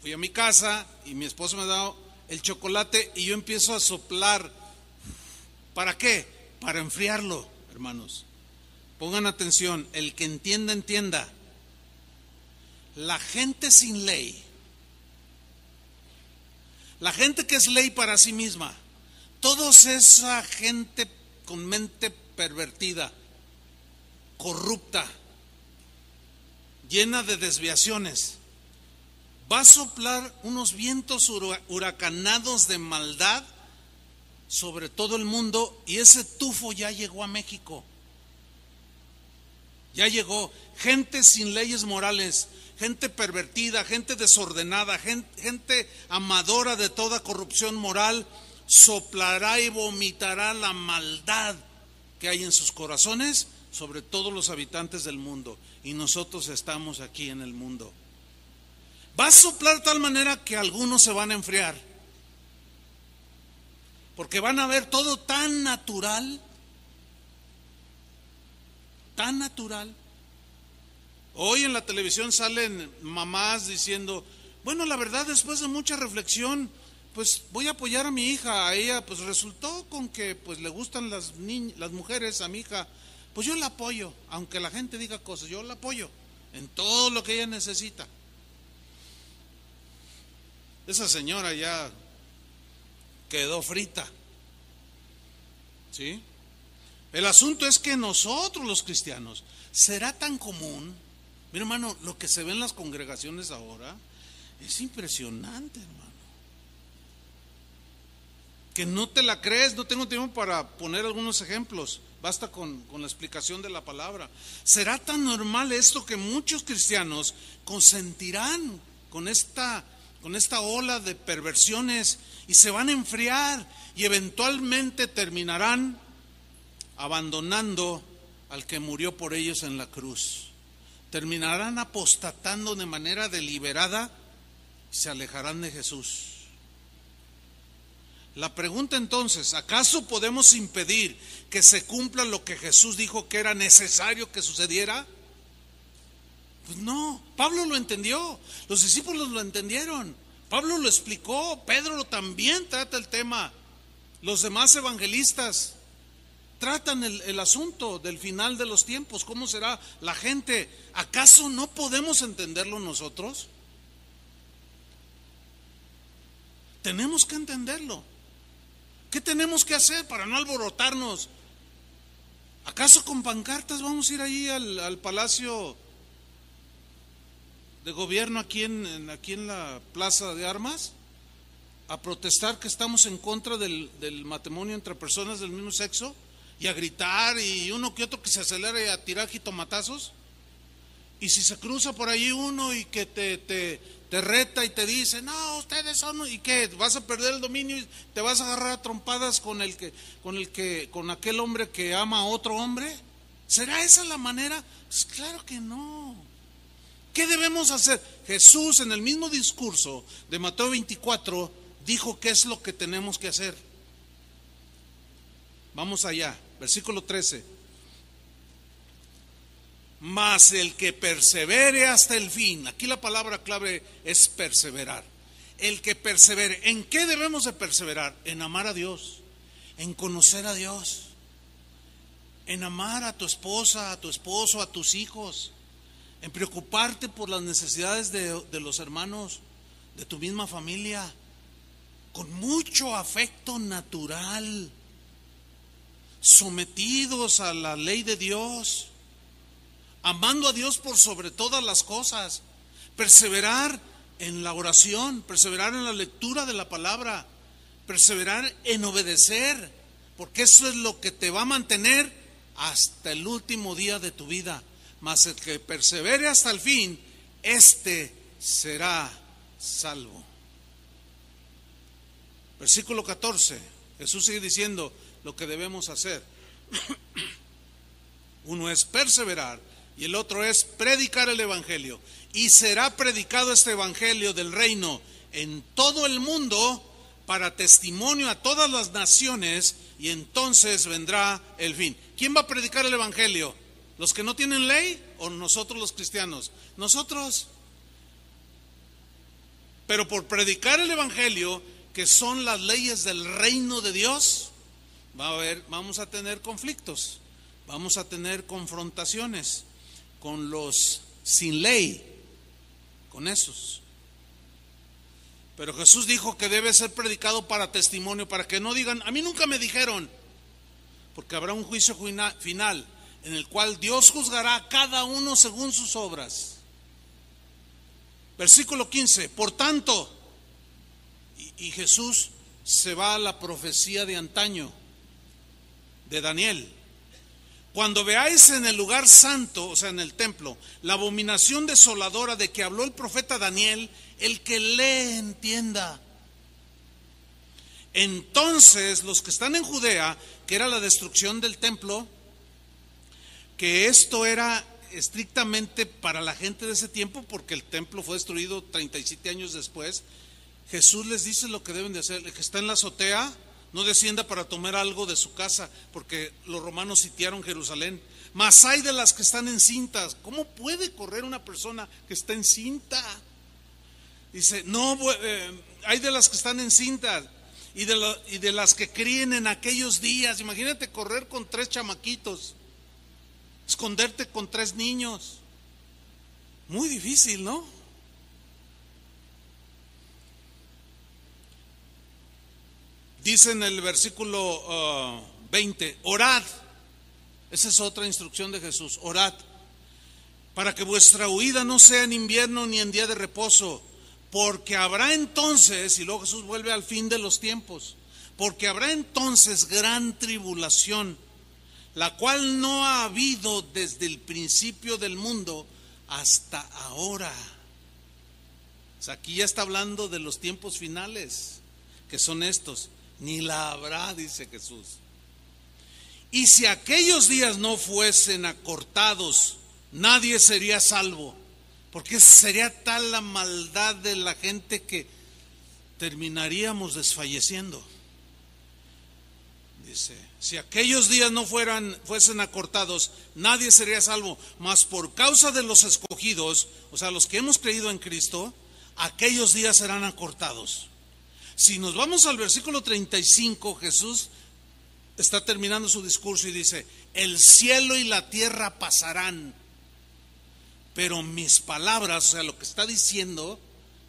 fui a mi casa y mi esposo me da el chocolate y yo empiezo a soplar. ¿Para qué? Para enfriarlo, hermanos. Pongan atención, el que entienda, entienda. La gente sin ley, la gente que es ley para sí misma, toda esa gente con mente pervertida, corrupta, llena de desviaciones, va a soplar unos vientos huracanados de maldad sobre todo el mundo, y ese tufo ya llegó a México. Ya llegó gente sin leyes morales, gente pervertida, gente desordenada, gente amadora de toda corrupción moral, soplará y vomitará la maldad que hay en sus corazones sobre todos los habitantes del mundo. y nosotros estamos aquí en el mundo. Va a soplar de tal manera que algunos se van a enfriar, porque van a ver todo tan natural, tan natural. Hoy en la televisión salen mamás diciendo, bueno, la verdad, después de mucha reflexión, pues voy a apoyar a mi hija. A ella pues resultó con que pues le gustan las mujeres a mi hija, pues yo la apoyo, aunque la gente diga cosas, yo la apoyo en todo lo que ella necesita. Esa señora ya quedó frita, ¿sí? El asunto es que nosotros los cristianos, ¿será tan común? Mira, hermano, lo que se ve en las congregaciones ahora es impresionante, hermano. Que no te la crees. No tengo tiempo para poner algunos ejemplos, basta con la explicación de la palabra. ¿Será tan normal esto que muchos cristianos consentirán con esta ola de perversiones y se van a enfriar y eventualmente terminarán abandonando al que murió por ellos en la cruz? Terminarán apostatando de manera deliberada y se alejarán de Jesús. La pregunta entonces, ¿acaso podemos impedir que se cumpla lo que Jesús dijo que era necesario que sucediera? Pues no. Pablo lo entendió, los discípulos lo entendieron, Pablo lo explicó, Pedro también trata el tema, los demás evangelistas tratan el asunto del final de los tiempos. ¿Cómo será la gente? ¿Acaso no podemos entenderlo nosotros? Tenemos que entenderlo. ¿Qué tenemos que hacer para no alborotarnos? ¿Acaso con pancartas vamos a ir ahí al Palacio de Gobierno aquí en la Plaza de Armas a protestar que estamos en contra del matrimonio entre personas del mismo sexo, y a gritar, y uno que otro que se acelera y a tirar jitomatazos? Y si se cruza por ahí uno y que te reta y te dice, no, ustedes son, ¿y qué? ¿Vas a perder el dominio y te vas a agarrar a trompadas con aquel hombre que ama a otro hombre? ¿Será esa la manera? Pues claro que no. ¿Qué debemos hacer? Jesús en el mismo discurso de Mateo 24 dijo qué es lo que tenemos que hacer. Vamos allá, versículo 13. Mas el que persevere hasta el fin. Aquí la palabra clave es perseverar. El que persevere. ¿En qué debemos de perseverar? En amar a Dios, en conocer a Dios, en amar a tu esposa, a tu esposo, a tus hijos, en preocuparte por las necesidades de los hermanos de tu misma familia, con mucho afecto natural, sometidos a la ley de Dios, amando a Dios por sobre todas las cosas, perseverar en la oración, perseverar en la lectura de la palabra, perseverar en obedecer, porque eso es lo que te va a mantener hasta el último día de tu vida. Mas el que persevere hasta el fin, este será salvo. Versículo 14, Jesús sigue diciendo lo que debemos hacer. Uno es perseverar y el otro es predicar el evangelio. Y será predicado este evangelio del reino en todo el mundo para testimonio a todas las naciones, y entonces vendrá el fin. ¿Quién va a predicar el evangelio? ¿Los que no tienen ley o nosotros los cristianos? Nosotros. Pero por predicar el evangelio, que son las leyes del reino de Dios, vamos a tener conflictos, vamos a tener confrontaciones con los sin ley, con esos. Pero Jesús dijo que debe ser predicado para testimonio, para que no digan, a mí nunca me dijeron, porque habrá un juicio final en el cual Dios juzgará a cada uno según sus obras. Versículo 15, por tanto, y Jesús se va a la profecía de antaño, de Daniel. Cuando veáis en el lugar santo, o sea en el templo, la abominación desoladora de que habló el profeta Daniel, el que lee entienda. Entonces los que están en Judea, que era la destrucción del templo, que esto era estrictamente para la gente de ese tiempo, porque el templo fue destruido 37 años después. Jesús les dice lo que deben de hacer. El que está en la azotea no descienda para tomar algo de su casa, porque los romanos sitiaron Jerusalén. Mas hay de las que están encintas. ¿Cómo puede correr una persona que está encinta? Dice, no, hay de las que están encintas y de las que críen en aquellos días. Imagínate correr con 3 chamaquitos, esconderte con 3 niños. Muy difícil, ¿no? Dice en el versículo 20, orad. Esa es otra instrucción de Jesús, orad, para que vuestra huida no sea en invierno ni en día de reposo, porque habrá entonces, y luego Jesús vuelve al fin de los tiempos, porque habrá entonces gran tribulación, la cual no ha habido desde el principio del mundo hasta ahora. O sea, aquí ya está hablando de los tiempos finales, que son estos, ni la habrá, dice Jesús. Y si aquellos días no fuesen acortados, nadie sería salvo, porque sería tal la maldad de la gente que terminaríamos desfalleciendo. Dice, si aquellos días no fuesen acortados, nadie sería salvo, mas por causa de los escogidos, o sea, los que hemos creído en Cristo, aquellos días serán acortados. Si nos vamos al versículo 35, Jesús está terminando su discurso y dice, el cielo y la tierra pasarán, pero mis palabras, o sea, lo que está diciendo,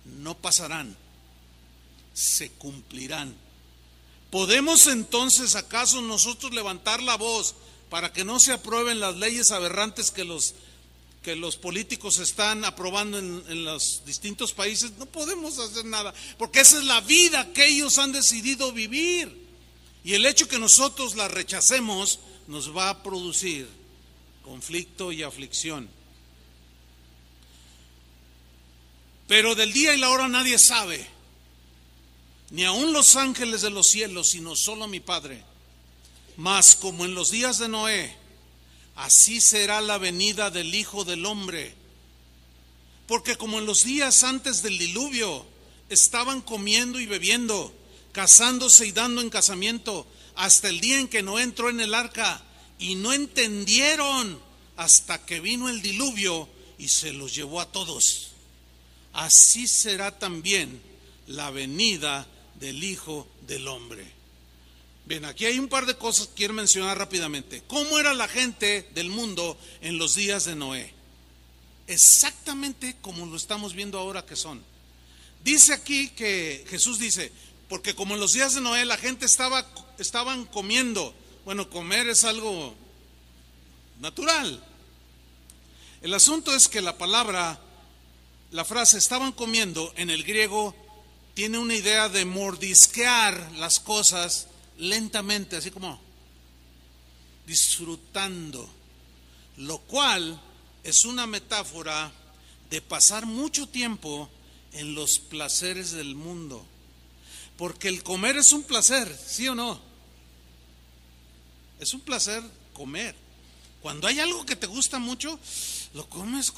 no pasarán, se cumplirán. ¿Podemos entonces acaso nosotros levantar la voz para que no se aprueben las leyes aberrantes que los políticos están aprobando en los distintos países? No podemos hacer nada, porque esa es la vida que ellos han decidido vivir. Y el hecho que nosotros la rechacemos nos va a producir conflicto y aflicción. Pero del día y la hora nadie sabe, ni aun los ángeles de los cielos, sino solo mi Padre. Mas como en los días de Noé, así será la venida del Hijo del Hombre. Porque como en los días antes del diluvio, estaban comiendo y bebiendo, casándose y dando en casamiento, hasta el día en que Noé entró en el arca, y no entendieron hasta que vino el diluvio y se los llevó a todos. Así será también la venida del Hijo del Hombre. Bien, aquí hay un par de cosas que quiero mencionar rápidamente. ¿Cómo era la gente del mundo en los días de Noé? Exactamente como lo estamos viendo ahora que son. Dice aquí que Jesús dice, porque como en los días de Noé la gente estaban comiendo. Bueno, comer es algo natural. El asunto es que la frase estaban comiendo en el griego tiene una idea de mordisquear las cosas lentamente, así como disfrutando, lo cual es una metáfora de pasar mucho tiempo en los placeres del mundo. Porque el comer es un placer, ¿sí o no? Es un placer comer. Cuando hay algo que te gusta mucho, lo comes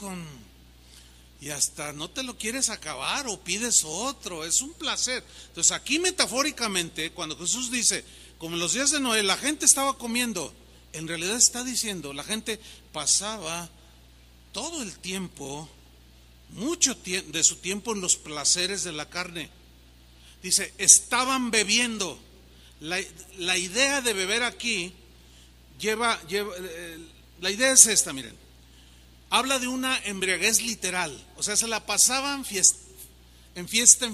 y hasta no te lo quieres acabar o pides otro, es un placer. Entonces aquí metafóricamente, cuando Jesús dice, como en los días de Noé, la gente estaba comiendo, en realidad está diciendo, la gente pasaba todo el tiempo, mucho de su tiempo en los placeres de la carne. Dice, estaban bebiendo. La idea de beber aquí la idea es esta, miren. Habla de una embriaguez literal, o sea, se la pasaban en fiesta,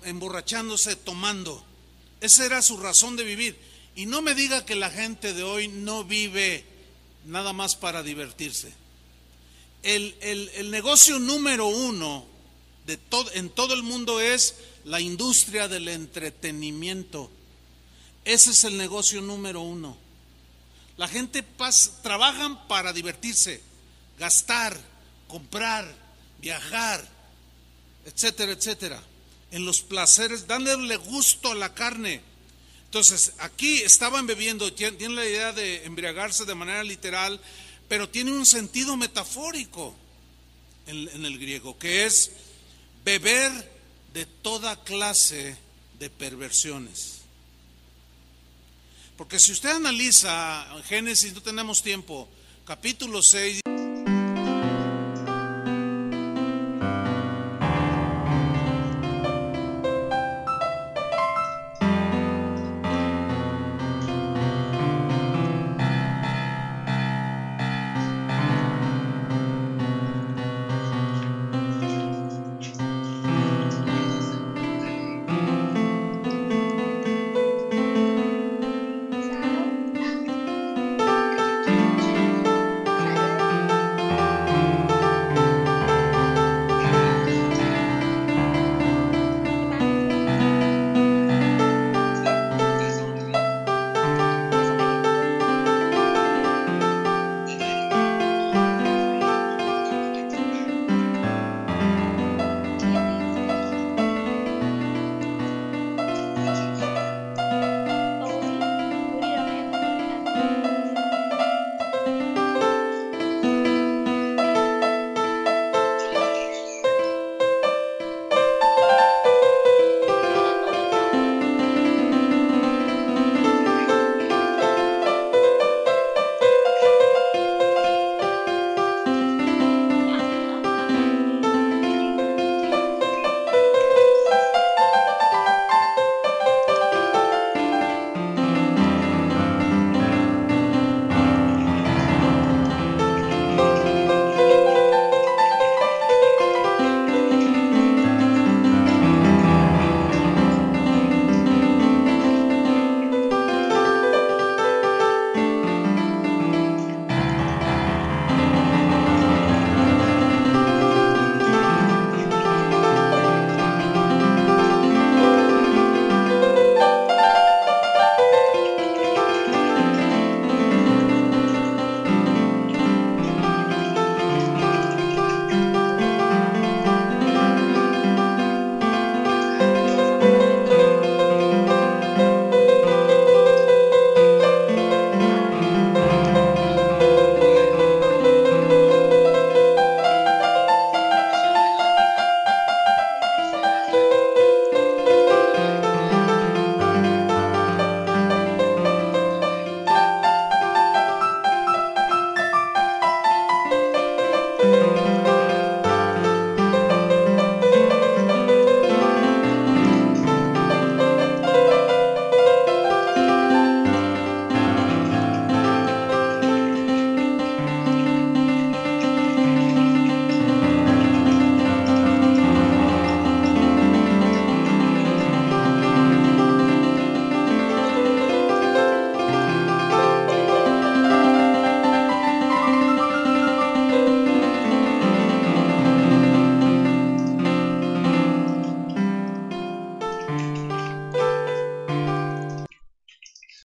emborrachándose, tomando. Esa era su razón de vivir. Y no me diga que la gente de hoy no vive nada más para divertirse. El negocio número uno en todo el mundo es la industria del entretenimiento. Ese es el negocio número uno. La gente trabajan para divertirse, gastar, comprar, viajar, etcétera, etcétera. En los placeres, dándole gusto a la carne. Entonces, aquí estaban bebiendo, tienen la idea de embriagarse de manera literal, pero tiene un sentido metafórico en el griego, que es beber de toda clase de perversiones. Porque si usted analiza Génesis, no tenemos tiempo, capítulo 6.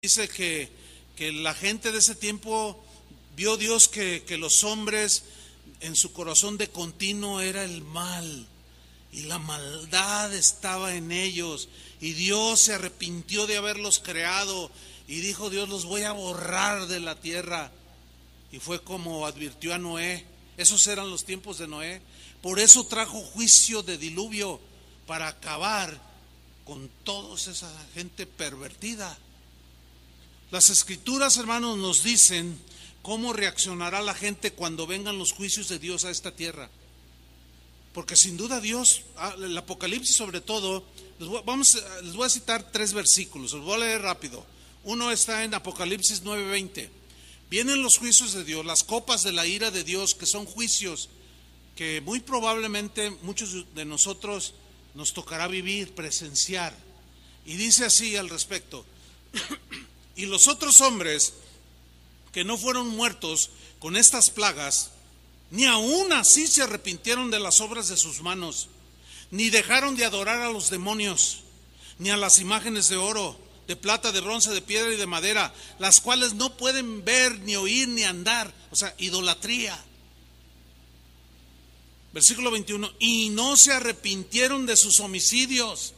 Dice que la gente de ese tiempo vio Dios que los hombres en su corazón de continuo era el mal y la maldad estaba en ellos, y Dios se arrepintió de haberlos creado y dijo: Dios, los voy a borrar de la tierra. Y fue como advirtió a Noé. Esos eran los tiempos de Noé. Por eso trajo juicio de diluvio, para acabar con toda esa gente pervertida. Las escrituras, hermanos, nos dicen cómo reaccionará la gente cuando vengan los juicios de Dios a esta tierra. Porque sin duda Dios, el Apocalipsis sobre todo, les voy a citar 3 versículos, los voy a leer rápido. Uno está en Apocalipsis 9:20. Vienen los juicios de Dios, las copas de la ira de Dios, que son juicios que muy probablemente muchos de nosotros nos tocará vivir, presenciar. Y dice así al respecto: y los otros hombres que no fueron muertos con estas plagas, ni aún así se arrepintieron de las obras de sus manos, ni dejaron de adorar a los demonios, ni a las imágenes de oro, de plata, de bronce, de piedra y de madera, las cuales no pueden ver, ni oír, ni andar. O sea, idolatría. Versículo 21, y no se arrepintieron de sus homicidios,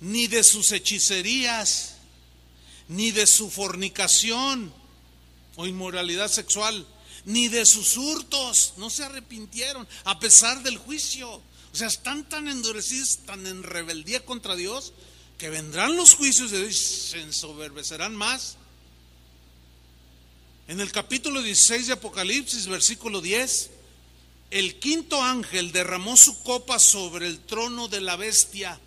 ni de sus hechicerías, ni de su fornicación, o inmoralidad sexual, ni de sus hurtos, no se arrepintieron a pesar del juicio. O sea, están tan endurecidos, tan en rebeldía contra Dios, que vendrán los juicios de Dios y se ensoberbecerán más. En el capítulo 16 de Apocalipsis, versículo 10, el quinto ángel derramó su copa sobre el trono de la bestia,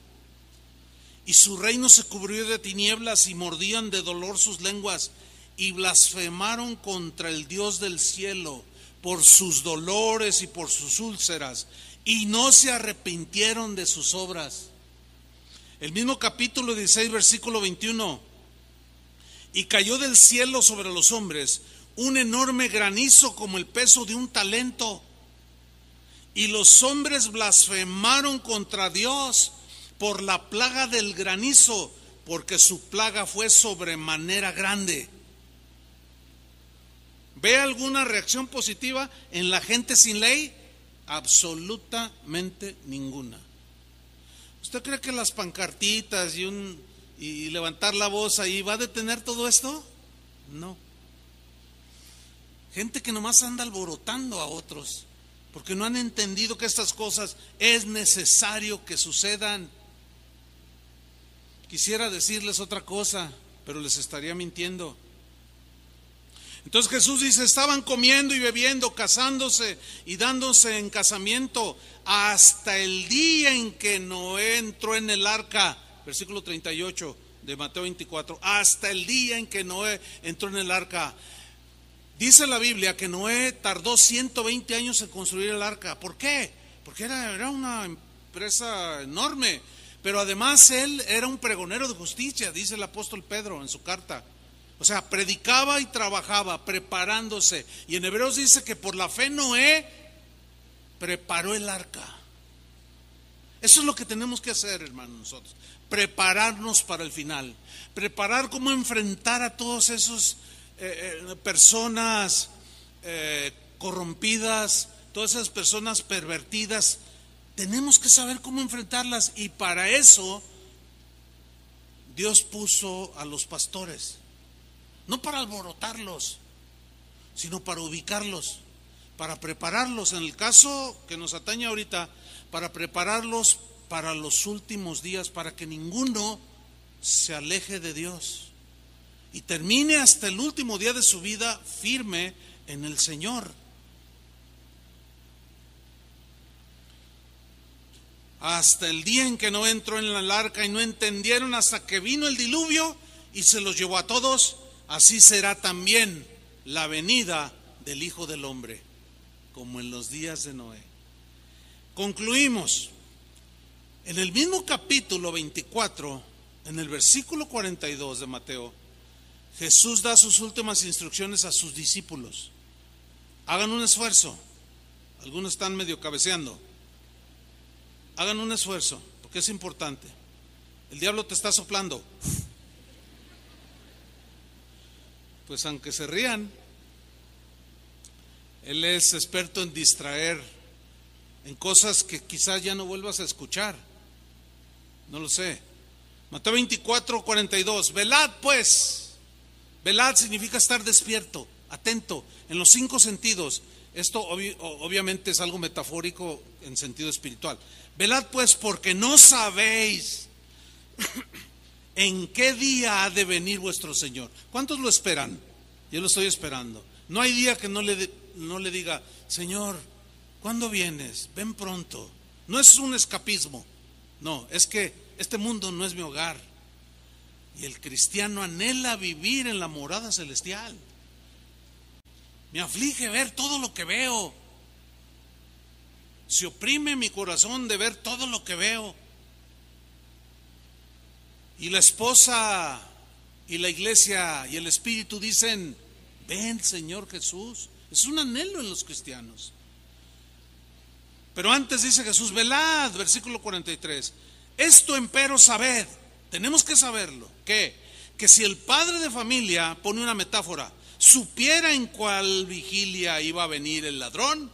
y su reino se cubrió de tinieblas, y mordían de dolor sus lenguas, y blasfemaron contra el Dios del cielo por sus dolores y por sus úlceras, y no se arrepintieron de sus obras. El mismo capítulo 16, versículo 21, y cayó del cielo sobre los hombres un enorme granizo como el peso de un talento, y los hombres blasfemaron contra Dios por la plaga del granizo, porque su plaga fue sobremanera grande. ¿Ve alguna reacción positiva en la gente sin ley? Absolutamente ninguna. ¿Usted cree que las pancartitas y levantar la voz ahí va a detener todo esto? No. Gente que nomás anda alborotando a otros, porque no han entendido que estas cosas es necesario que sucedan. Quisiera decirles otra cosa, pero les estaría mintiendo. Entonces Jesús dice, estaban comiendo y bebiendo, casándose y dándose en casamiento hasta el día en que Noé entró en el arca. Versículo 38 de Mateo 24, hasta el día en que Noé entró en el arca. Dice la Biblia que Noé tardó 120 años en construir el arca. ¿Por qué? Porque era una empresa enorme, pero además él era un pregonero de justicia, dice el apóstol Pedro en su carta. O sea, predicaba y trabajaba preparándose. Y en Hebreos dice que por la fe Noé preparó el arca. Eso es lo que tenemos que hacer, hermanos, nosotros. Prepararnos para el final. Preparar cómo enfrentar a todos esos personas corrompidas, todas esas personas pervertidas. Tenemos que saber cómo enfrentarlas, y para eso Dios puso a los pastores, no para alborotarlos, sino para ubicarlos, para prepararlos, en el caso que nos atañe ahorita, para prepararlos para los últimos días, para que ninguno se aleje de Dios y termine hasta el último día de su vida firme en el Señor. Hasta el día en que no entró en la arca y no entendieron hasta que vino el diluvio y se los llevó a todos, así será también la venida del Hijo del Hombre, como en los días de Noé. Concluimos. En el mismo capítulo 24, en el versículo 42 de Mateo, Jesús da sus últimas instrucciones a sus discípulos. Hagan un esfuerzo. Algunos están medio cabeceando. Hagan un esfuerzo, porque es importante. El diablo te está soplando. Pues aunque se rían, él es experto en distraer, en cosas que quizás ya no vuelvas a escuchar. No lo sé. Mateo 24, 42. Velad pues. Velad significa estar despierto, atento, en los 5 sentidos. Esto obviamente es algo metafórico en sentido espiritual. Velad pues, porque no sabéis en qué día ha de venir vuestro Señor. ¿Cuántos lo esperan? Yo lo estoy esperando. No hay día que no le diga, Señor, ¿cuándo vienes? Ven pronto. No es un escapismo. No, es que este mundo no es mi hogar. Y el cristiano anhela vivir en la morada celestial. Me aflige ver todo lo que veo. Se oprime mi corazón de ver todo lo que veo. Y la esposa y la iglesia y el Espíritu dicen, ven Señor Jesús. Es un anhelo en los cristianos. Pero antes dice Jesús, velad, versículo 43. Esto empero sabed, tenemos que saberlo, que si el padre de familia, pone una metáfora, supiera en cuál vigilia iba a venir el ladrón,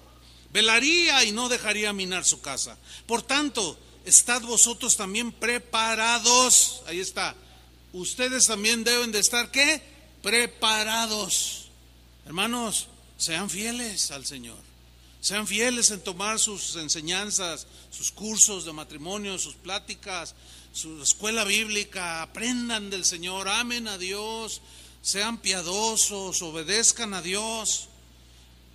velaría y no dejaría minar su casa. Por tanto, estad vosotros también preparados. Ahí está. Ustedes también deben de estar, ¿qué? Preparados. Hermanos, sean fieles al Señor. Sean fieles en tomar sus enseñanzas, sus cursos de matrimonio, sus pláticas, su escuela bíblica. Aprendan del Señor, amen a Dios, sean piadosos, obedezcan a Dios.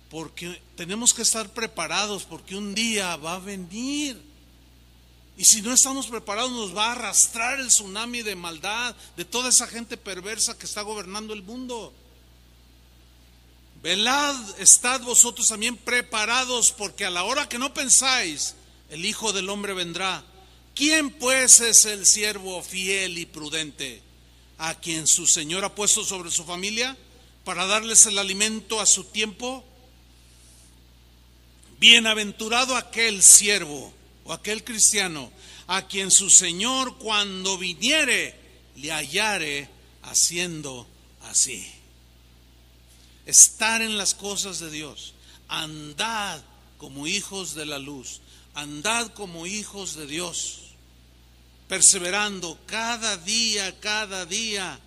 Porque tenemos que estar preparados, porque un día va a venir. Y si no estamos preparados, nos va a arrastrar el tsunami de maldad de toda esa gente perversa que está gobernando el mundo. Velad, estad vosotros también preparados, porque a la hora que no pensáis, el Hijo del Hombre vendrá. ¿Quién pues es el siervo fiel y prudente, a quien su Señor ha puesto sobre su familia, para darles el alimento a su tiempo? Bienaventurado aquel siervo o aquel cristiano, a quien su Señor cuando viniere le hallare haciendo así. Estar en las cosas de Dios. Andad como hijos de la luz. Andad como hijos de Dios. Perseverando cada día, cada día.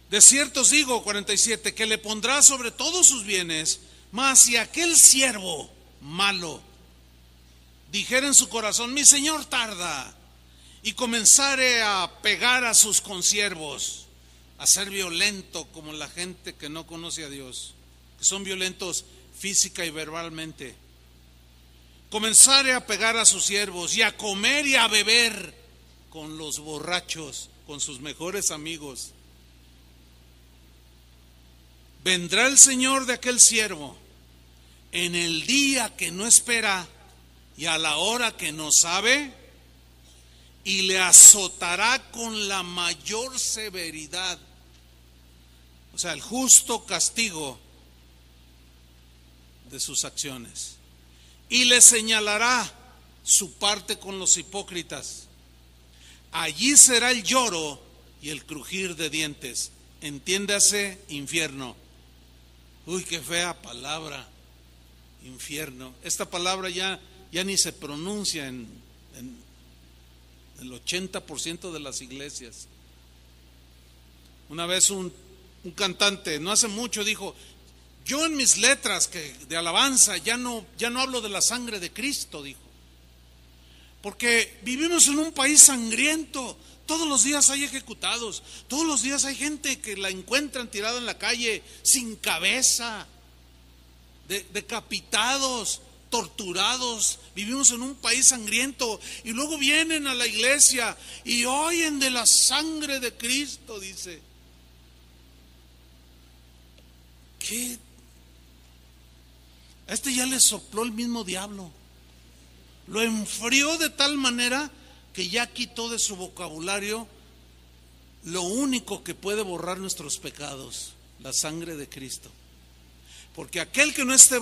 De cierto os digo, 47, que le pondrá sobre todos sus bienes. Mas si aquel siervo malo dijera en su corazón: mi Señor tarda, y comenzare a pegar a sus consiervos, a ser violento como la gente que no conoce a Dios, que son violentos física y verbalmente, comenzare a pegar a sus siervos y a comer y a beber con los borrachos, con sus mejores amigos, vendrá el Señor de aquel siervo en el día que no espera y a la hora que no sabe, y le azotará con la mayor severidad. O sea, el justo castigo de sus acciones. Y le señalará su parte con los hipócritas. Allí será el lloro y el crujir de dientes. Entiéndase, infierno. Uy, qué fea palabra, infierno. Esta palabra ya ni se pronuncia en el 80% de las iglesias. Una vez un cantante, no hace mucho, dijo: yo en mis letras de alabanza ya no hablo de la sangre de Cristo, dijo, porque vivimos en un país sangriento. Todos los días hay ejecutados, todos los días hay gente que la encuentran tirada en la calle sin cabeza, decapitados, torturados. Vivimos en un país sangriento, y luego vienen a la iglesia y oyen de la sangre de Cristo, dice. ¿Qué? A este ya le sopló el mismo diablo, lo enfrió de tal manera que ya quitó de su vocabulario lo único que puede borrar nuestros pecados: la sangre de Cristo. Porque aquel que no esté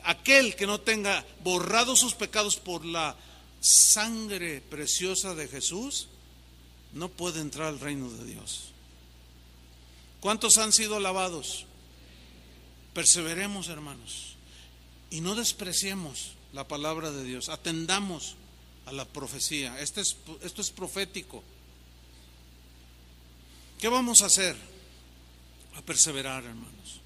aquel que no tenga borrado sus pecados por la sangre preciosa de Jesús, no puede entrar al reino de Dios. ¿Cuántos han sido lavados? Perseveremos, hermanos, y no despreciemos la palabra de Dios. Atendamos a la profecía. Esto es profético. ¿Qué vamos a hacer? A perseverar, hermanos.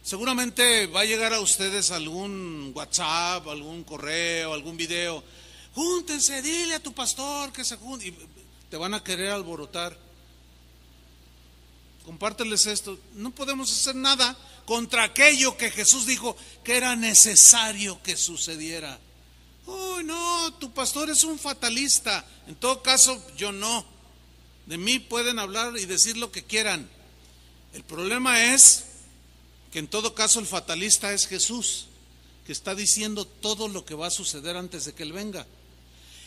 Seguramente va a llegar a ustedes algún WhatsApp, algún correo, algún video. Júntense, dile a tu pastor que se junte. Y te van a querer alborotar. Compárteles esto. No podemos hacer nada contra aquello que Jesús dijo que era necesario que sucediera. Uy, no, tu pastor es un fatalista. En todo caso, yo no. De mí pueden hablar y decir lo que quieran. El problema es que en todo caso el fatalista es Jesús, que está diciendo todo lo que va a suceder antes de que Él venga.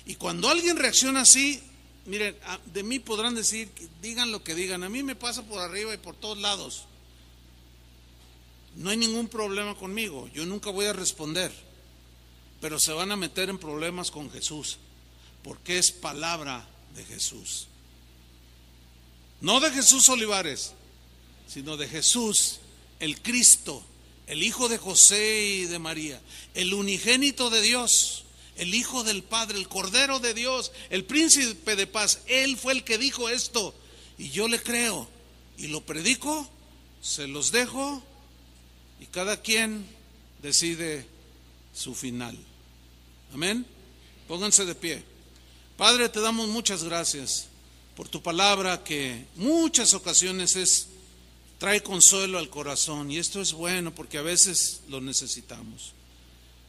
Y cuando alguien reacciona así, miren, de mí podrán decir, digan lo que digan, a mí me pasa por arriba y por todos lados. No hay ningún problema conmigo, yo nunca voy a responder, pero se van a meter en problemas con Jesús, porque es palabra de Jesús. No de Jesús Olivares, sino de Jesús, el Cristo, el Hijo de José y de María, el unigénito de Dios, el Hijo del Padre, el Cordero de Dios, el Príncipe de paz. Él fue el que dijo esto, y yo le creo. y lo predico, se los dejo y cada quien decide su final. Amén. Pónganse de pie. Padre, te damos muchas gracias por tu palabra, que muchas ocasiones trae consuelo al corazón, y esto es bueno porque a veces lo necesitamos.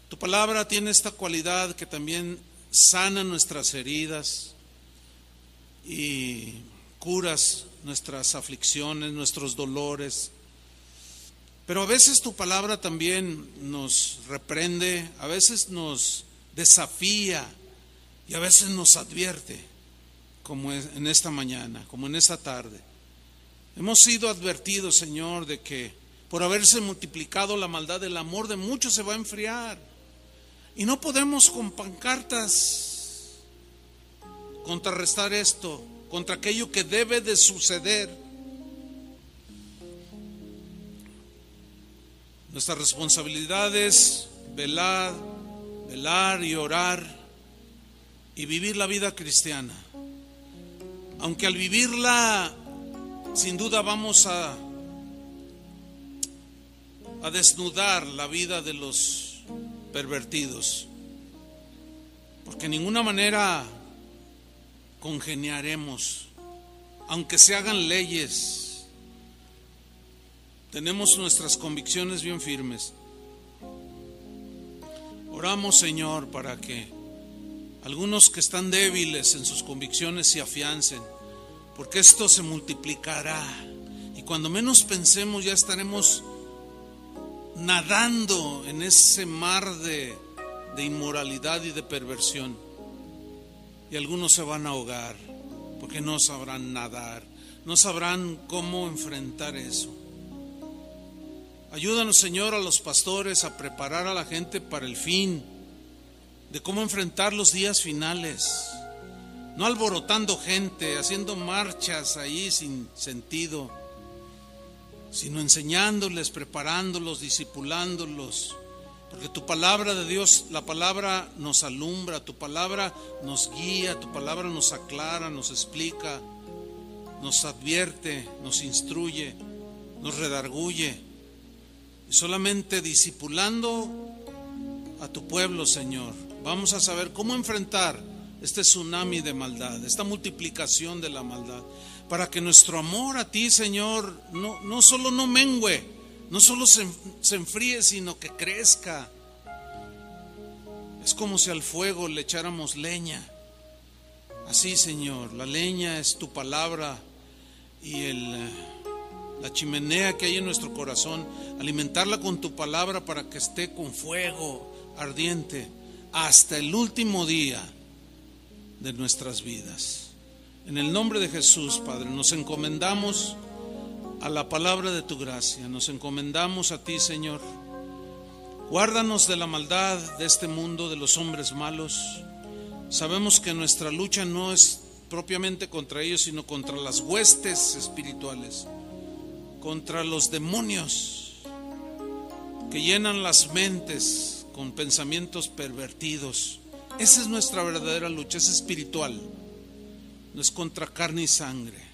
Tu palabra tiene esta cualidad que también sana nuestras heridas y curas nuestras aflicciones, nuestros dolores. Pero a veces tu palabra también nos reprende, a veces nos desafía y a veces nos advierte, como en esta mañana, como en esta tarde. Hemos sido advertidos, Señor, de que por haberse multiplicado la maldad, el amor de muchos se va a enfriar. Y no podemos con pancartas contrarrestar esto, contra aquello que debe de suceder. Nuestra responsabilidad es velar y orar y vivir la vida cristiana. Aunque al vivirla, sin duda vamos a desnudar la vida de los pervertidos, porque de ninguna manera congeniaremos, aunque se hagan leyes. Tenemos nuestras convicciones bien firmes. Oramos, Señor, para que algunos que están débiles en sus convicciones se afiancen, porque esto se multiplicará y cuando menos pensemos ya estaremos nadando en ese mar de inmoralidad y de perversión, y algunos se van a ahogar porque no sabrán nadar, no sabrán cómo enfrentar eso. Ayúdanos, Señor, a los pastores a preparar a la gente para el fin, de cómo enfrentar los días finales, no alborotando gente, haciendo marchas ahí sin sentido, sino enseñándoles, preparándolos, discipulándolos, porque tu palabra de Dios, la palabra nos alumbra, tu palabra nos guía, tu palabra nos aclara, nos explica, nos advierte, nos instruye, nos redarguye. Y solamente discipulando a tu pueblo, Señor, vamos a saber cómo enfrentar este tsunami de maldad, esta multiplicación de la maldad, para que nuestro amor a ti, Señor, no solo no mengüe, no solo se enfríe, sino que crezca. Es como si al fuego le echáramos leña. Así, Señor, la leña es tu palabra y la chimenea que hay en nuestro corazón, alimentarla con tu palabra para que esté con fuego ardiente hasta el último día de nuestras vidas. En el nombre de Jesús, Padre, nos encomendamos a la palabra de tu gracia, nos encomendamos a ti, Señor. Guárdanos de la maldad de este mundo, de los hombres malos. Sabemos que nuestra lucha no es propiamente contra ellos, sino contra las huestes espirituales, contra los demonios que llenan las mentes con pensamientos pervertidos. Esa es nuestra verdadera lucha, es espiritual, no es contra carne y sangre.